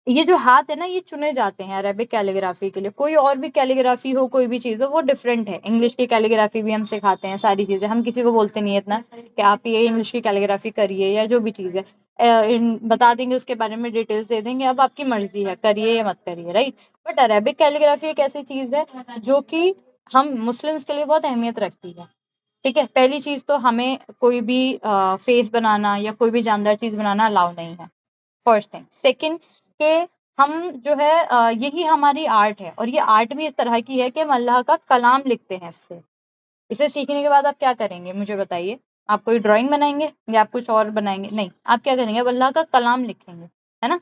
ये जो हाथ है ना ये चुने जाते हैं अरेबिक कैलीग्राफी के लिए। कोई और भी कैलीग्राफी हो, कोई भी चीज़ हो, वो डिफरेंट है। इंग्लिश की कैलीग्राफी भी हम सिखाते हैं, सारी चीज़ें हम किसी को बोलते नहीं है इतना कि आप ये इंग्लिश की कैलीग्राफी करिए या जो भी चीज़ है, बता देंगे उसके बारे में, डिटेल्स दे देंगे, अब आपकी मर्जी है करिए या मत करिए, राइट। बट अरेबिक कैलीग्राफी एक ऐसी चीज़ है जो कि हम मुस्लिम्स के लिए बहुत अहमियत रखती है, ठीक है। पहली चीज़ तो हमें कोई भी फेस बनाना या कोई भी जानदार चीज़ बनाना अलाउ नहीं है, फर्स्ट थिंग। सेकंड के हम जो है यही हमारी आर्ट है, और ये आर्ट भी इस तरह की है कि हम अल्लाह का कलाम लिखते हैं इससे। इसे सीखने के बाद आप क्या करेंगे मुझे बताइए, आप कोई ड्राइंग बनाएंगे या आप कुछ और बनाएंगे, नहीं, आप क्या करेंगे, अब अल्लाह का कलाम लिखेंगे, है ना।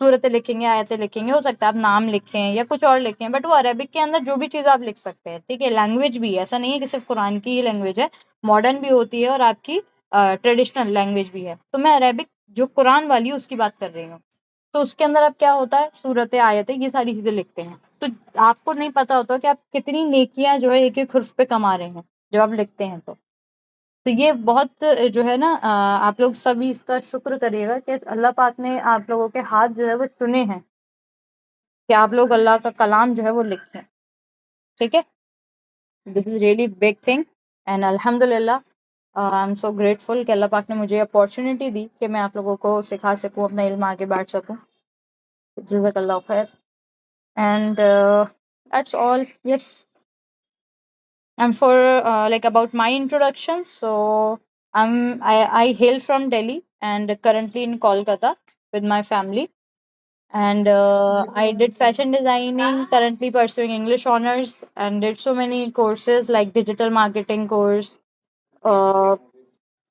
सूरतें लिखेंगे, आयतें लिखेंगे, हो सकता है आप नाम लिखें या कुछ और लिखें, बट वो अरेबिक के अंदर जो भी चीज़ आप लिख सकते हैं, ठीक है। लैंग्वेज भी ऐसा नहीं है कि सिर्फ कुरान की ही लैंग्वेज है, मॉडर्न भी होती है और आपकी ट्रेडिशनल लैंग्वेज भी है। तो मैं अरेबिक जो कुरान वाली है उसकी बात कर रही हूँ। तो उसके अंदर अब क्या होता है, सूरतें, आयतें, ये सारी चीज़ें लिखते हैं। तो आपको नहीं पता होता कि आप कितनी नेकियां जो है एक एक हुर्फ पे कमा रहे हैं जब आप लिखते हैं। तो ये बहुत जो है ना आप लोग सभी इसका शुक्र करिएगा कि अल्लाह पाक ने आप लोगों के हाथ जो है वो चुने हैं कि आप लोग अल्लाह का कलाम जो है वो लिखें, ठीक है। This is really big thing and अल्हम्दुलिल्लाह आई एम सो ग्रेटफुल कि अल्लाह पाक ने मुझे अपॉर्चुनिटी दी कि मैं आप लोगों को सिखा सकूं, अपना इल्म आगे बांट सकूं। जज़ाकल्लाह खैर and that's all. Yes, and for like about my introduction, so I hail from Delhi and currently in Kolkata with my family, and I did fashion designing, currently pursuing English honors, and did so many courses like digital marketing course. uh,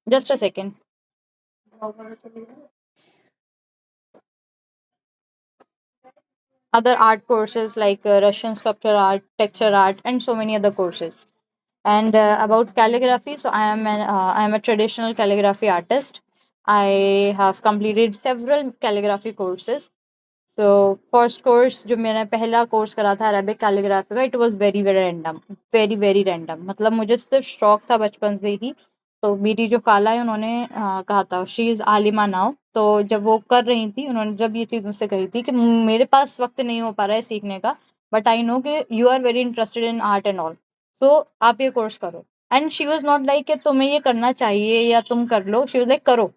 just a second. Other art courses like Russian sculpture art, texture art, and so many other courses. And about calligraphy, so I am a traditional calligraphy artist. I have completed several calligraphy courses. So first course जो मैंने पहला course करा था Arabic calligraphy का, it was very very random, very very random. मतलब मुझे सिर्फ शौक था बचपन से ही। तो मेरी जो खाला है उन्होंने कहा था, शी इज़ आलिमा नाउ, तो जब वो कर रही थी, उन्होंने जब ये चीज़ मुझसे कही थी कि मेरे पास वक्त नहीं हो पा रहा है सीखने का, बट आई नो कि you are very interested in art and all, तो आप ये कोर्स करो। And she was not like कि तुम्हें ये करना चाहिए या तुम कर लो, शी वॉज लाइक करो।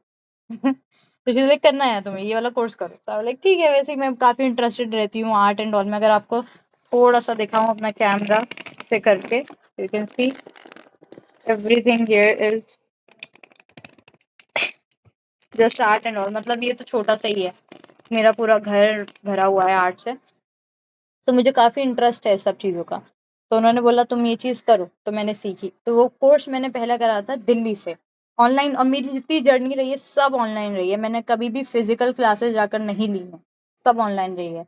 तो शी लाइक करना है तुम्हें, ये वाला कोर्स करो। तो लाइक ठीक है, वैसे ही मैं काफ़ी इंटरेस्टेड रहती हूँ आर्ट एंड ऑल में। अगर आपको थोड़ा सा दिखाऊं अपना कैमरा से करके, you can see everything here is just art and all. मतलब ये तो छोटा सा ही है, मेरा पूरा घर भरा हुआ है आर्ट से। तो मुझे काफ़ी इंटरेस्ट है सब चीज़ों का। तो उन्होंने बोला तुम ये चीज़ करो, तो मैंने सीखी। तो वो कोर्स मैंने पहला करा था दिल्ली से ऑनलाइन, और मेरी जितनी जर्नी रही है सब ऑनलाइन रही है। मैंने कभी भी फिजिकल क्लासेस जाकर नहीं ली हैं, सब ऑनलाइन रही है।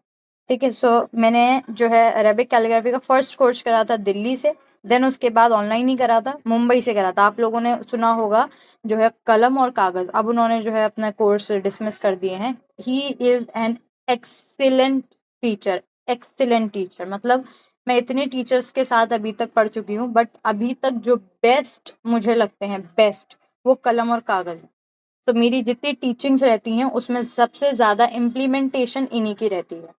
ठीक है, सो मैंने जो है अरेबिक कैलीग्राफी का फर्स्ट कोर्स करा था दिल्ली से। देन उसके बाद ऑनलाइन ही करा था, मुंबई से करा था। आप लोगों ने सुना होगा जो है कलम और कागज़, अब उन्होंने जो है अपना कोर्स डिसमिस कर दिए हैं। He is an excellent teacher, excellent teacher. मतलब मैं इतने टीचर्स के साथ अभी तक पढ़ चुकी हूँ, बट अभी तक जो बेस्ट मुझे लगते हैं, बेस्ट, वो कलम और कागज़ है। तो मेरी जितनी टीचिंग्स रहती हैं उसमें सबसे ज़्यादा इम्प्लीमेंटेशन इन्हीं की रहती है।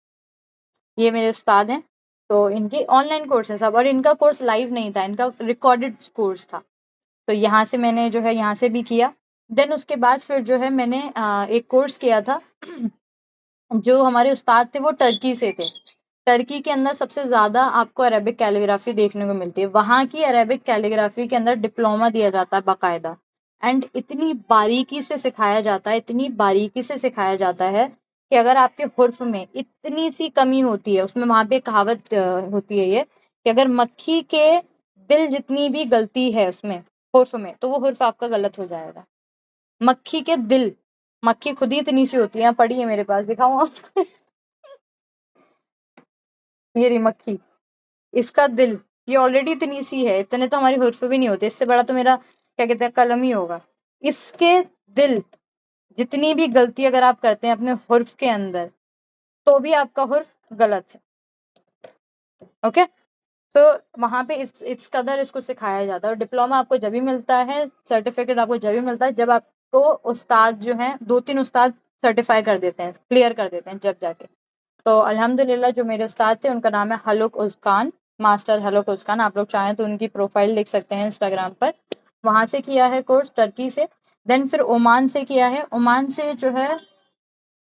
ये मेरे उस्ताद हैं, तो इनके ऑनलाइन कोर्स हैं सब, और इनका कोर्स लाइव नहीं था, इनका रिकॉर्डेड कोर्स था। तो यहाँ से मैंने जो है यहाँ से भी किया। देन उसके बाद फिर जो है मैंने एक कोर्स किया था जो हमारे उस्ताद थे वो टर्की से थे। टर्की के अंदर सबसे ज़्यादा आपको अरेबिक कैलीग्राफी देखने को मिलती है। वहाँ की अरेबिक कैलीग्राफी के अंदर डिप्लोमा दिया जाता है बाकायदा, एंड इतनी बारीकी से सिखाया जाता है, इतनी बारीकी से सिखाया जाता है कि अगर आपके हुर्फ में इतनी सी कमी होती है, उसमें वहाँ पे कहावत होती है ये कि अगर मक्खी के दिल जितनी भी गलती है उसमें हुर्फ में, तो वो हुर्फ आपका गलत हो जाएगा। मक्खी के दिल, मक्खी खुद ही इतनी सी होती है, पड़ी है मेरे पास, दिखाऊं आपको? ये रही मक्खी, इसका दिल, ये ऑलरेडी इतनी सी है, इतने तो हमारी हुर्फ भी नहीं होते, इससे बड़ा तो मेरा क्या कहते हैं कलम ही होगा। इसके दिल जितनी भी गलती अगर आप करते हैं अपने हुर्फ के अंदर, तो भी आपका हुर्फ गलत है। ओके, तो वहाँ पे इस कदर इसको सिखाया जाता है। और डिप्लोमा आपको जब भी मिलता है, सर्टिफिकेट आपको जब भी मिलता है जब आपको उस्ताद जो हैं, 2-3 उस्ताद सर्टिफाई कर देते हैं, क्लियर कर देते हैं जब जाके। तो अल्हम्दुलिल्लाह जो मेरे उस्ताद थे उनका नाम है हलुक उस्कान, मास्टर हलुक उस्कान। आप लोग चाहें तो उनकी प्रोफाइल लिख सकते हैं इंस्टाग्राम पर। वहाँ से किया है कोर्स टर्की से। देन फिर ओमान से किया है। ओमान से जो है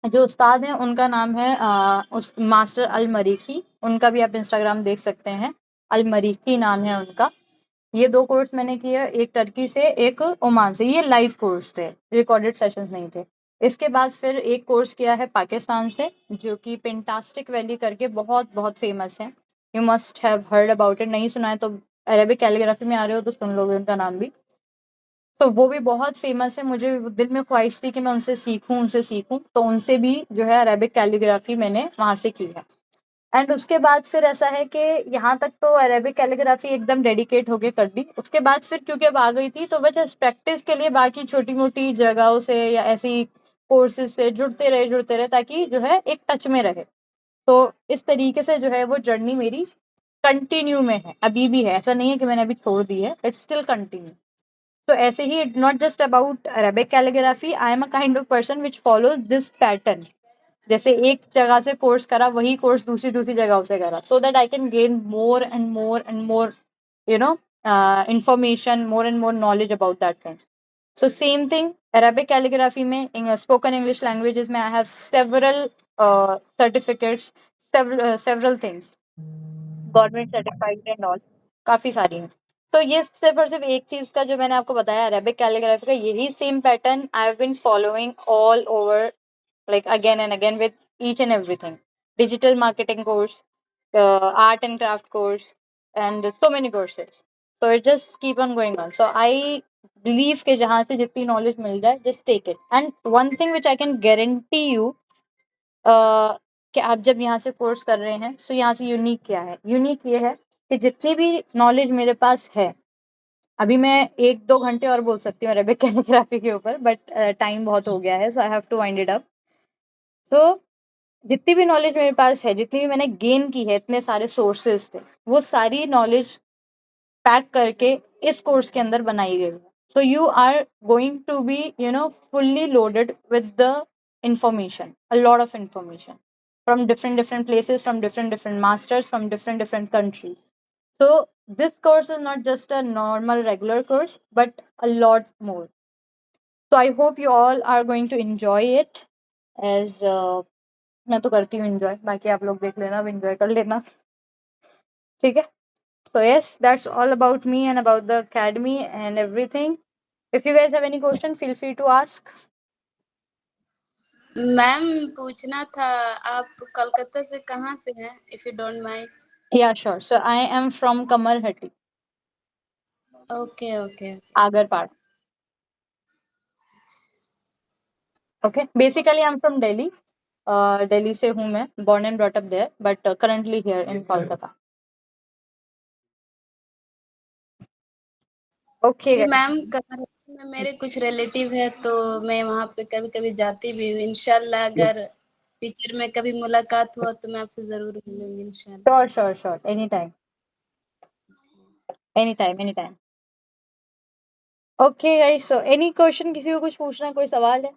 जो उस्ताद हैं उनका नाम है उस मास्टर अल मरीखी। उनका भी आप इंस्टाग्राम देख सकते हैं, अल मरीखी नाम है उनका। ये 2 कोर्स मैंने किए, एक टर्की से, एक ओमान से। ये लाइव कोर्स थे, रिकॉर्डेड सेशंस नहीं थे। इसके बाद फिर एक कोर्स किया है पाकिस्तान से, जो कि पेंटास्टिक वैली करके बहुत बहुत फेमस है। You must have heard about it, नहीं सुना है तो अरेबिक कैलीग्राफी में आ रहे हो तो सुन लोगे उनका नाम भी। तो वो भी बहुत फेमस है। मुझे दिल में ख्वाहिश थी कि मैं उनसे सीखूं, तो उनसे भी जो है अरेबिक कैलीग्राफी मैंने वहाँ से की है। एंड उसके बाद फिर ऐसा है कि यहाँ तक तो अरेबिक कैलीग्राफी एकदम डेडिकेट होके कर दी। उसके बाद फिर क्योंकि अब आ गई थी तो बस प्रैक्टिस के लिए बाकी छोटी मोटी जगहों से या ऐसी कोर्सेज से जुड़ते रहे ताकि जो है एक टच में रहे। तो इस तरीके से जो है वो जर्नी मेरी कंटिन्यू में है, अभी भी है। ऐसा नहीं है कि मैंने अभी छोड़ दी है, इट्स स्टिल कंटिन्यू। तो ऐसे ही not just about Arabic calligraphy, I am a kind of person which follows this pattern. जैसे एक जगह से कोर्स करा, वही कोर्स दूसरी दूसरी जगहों से करा, so that I can gain more you know information, more and more knowledge about that thing. So same thing Arabic calligraphy में, स्पोकन इंग्लिश लैंग्वेजेस में I have several certificates, several things, government certified and all, काफ़ी सारी हैं। तो ये सिर्फ और सिर्फ एक चीज़ का जो मैंने आपको बताया अरेबिक कैलीग्राफी का, यही same pattern I have been following all over, like again and again with each and everything. Digital marketing course, art and craft course, and so many courses. So it just keep on going on. So I believe कि जहाँ से जितनी knowledge मिल जाए, just take it. And one thing which I can guarantee you, कि आप जब यहाँ से कोर्स कर रहे हैं, सो यहाँ से यूनिक क्या है? यूनिक ये है कि जितनी भी नॉलेज मेरे पास है, अभी मैं 1-2 घंटे और बोल सकती हूँ अरेबिक कैलीग्राफी के ऊपर, बट टाइम बहुत हो गया है, so I have to wind it up. So जितनी भी नॉलेज मेरे पास है, जितनी भी मैंने गेन की है, इतने सारे सोर्सेज थे, वो सारी नॉलेज पैक करके इस कोर्स के अंदर बनाई गई है। So you are going to be fully loaded with the information, a lot of information from different places, from different masters, from different countries. So this course is not just a normal regular course, but a lot more. So I hope you all are going to enjoy it as मैं तो करती हूँ enjoy, बाकी आप लोग देख लेना, अब एंजॉय कर लेना। ठीक है. So yes, that's all about me and about the academy and everything. If you guys have any question, feel free to ask. Ma'am पूछना था, आप कोलकाता से कहाँ से हैं, if you don't mind? Yeah, sure. So I am from Kamarhati, okay okay. Agarpad. Okay. Basically, I'm from Delhi. Delhi से हूँ मैं, born and brought up there, but currently here in Kolkata. Okay, जी guys. Ma'am, Kamarhati में मेरे कुछ relative है, तो मैं वहाँ पे कभी कभी जाती भी हूँ. इंशाल्लाह अगर फ्यूचर में कभी मुलाकात हुआ तो मैं आपसे जरूर मिलूंगी इंशाल्लाह. Sure. Anytime. Anytime. Okay, guys. So any question? किसी को कुछ पूछना है, कोई सवाल है?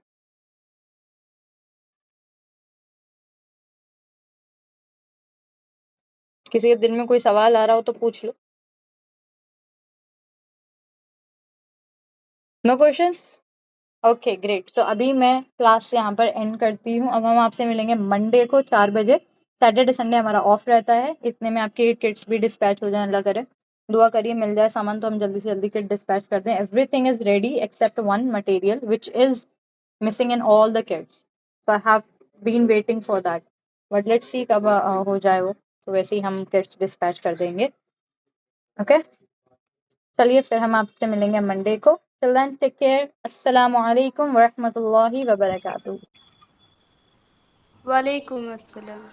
किसी के दिल में कोई सवाल आ रहा हो तो पूछ लो. No questions? Okay great. So अभी मैं क्लास यहाँ पर एंड करती हूँ. अब हम आपसे मिलेंगे मंडे को 4 बजे. सैटरडे संडे हमारा ऑफ रहता है. इतने में आपके किट्स भी डिस्पैच हो जाए, अल्लाह करे. दुआ करिए मिल जाए सामान तो हम जल्दी से जल्दी किट डिस्पैच कर दें. Everything is ready except one material which is missing in all the kits. So I have been waiting for that, but let's see कब हो जाए वो. तो वैसे ही हम किट्स डिस्पैच कर देंगे. ओके चलिए फिर हम आपसे मिलेंगे मंडे को. Till then, take care. Assalamu alaikum wa rahmatullahi wa barakatuh. वालेकुम अस्सलाम.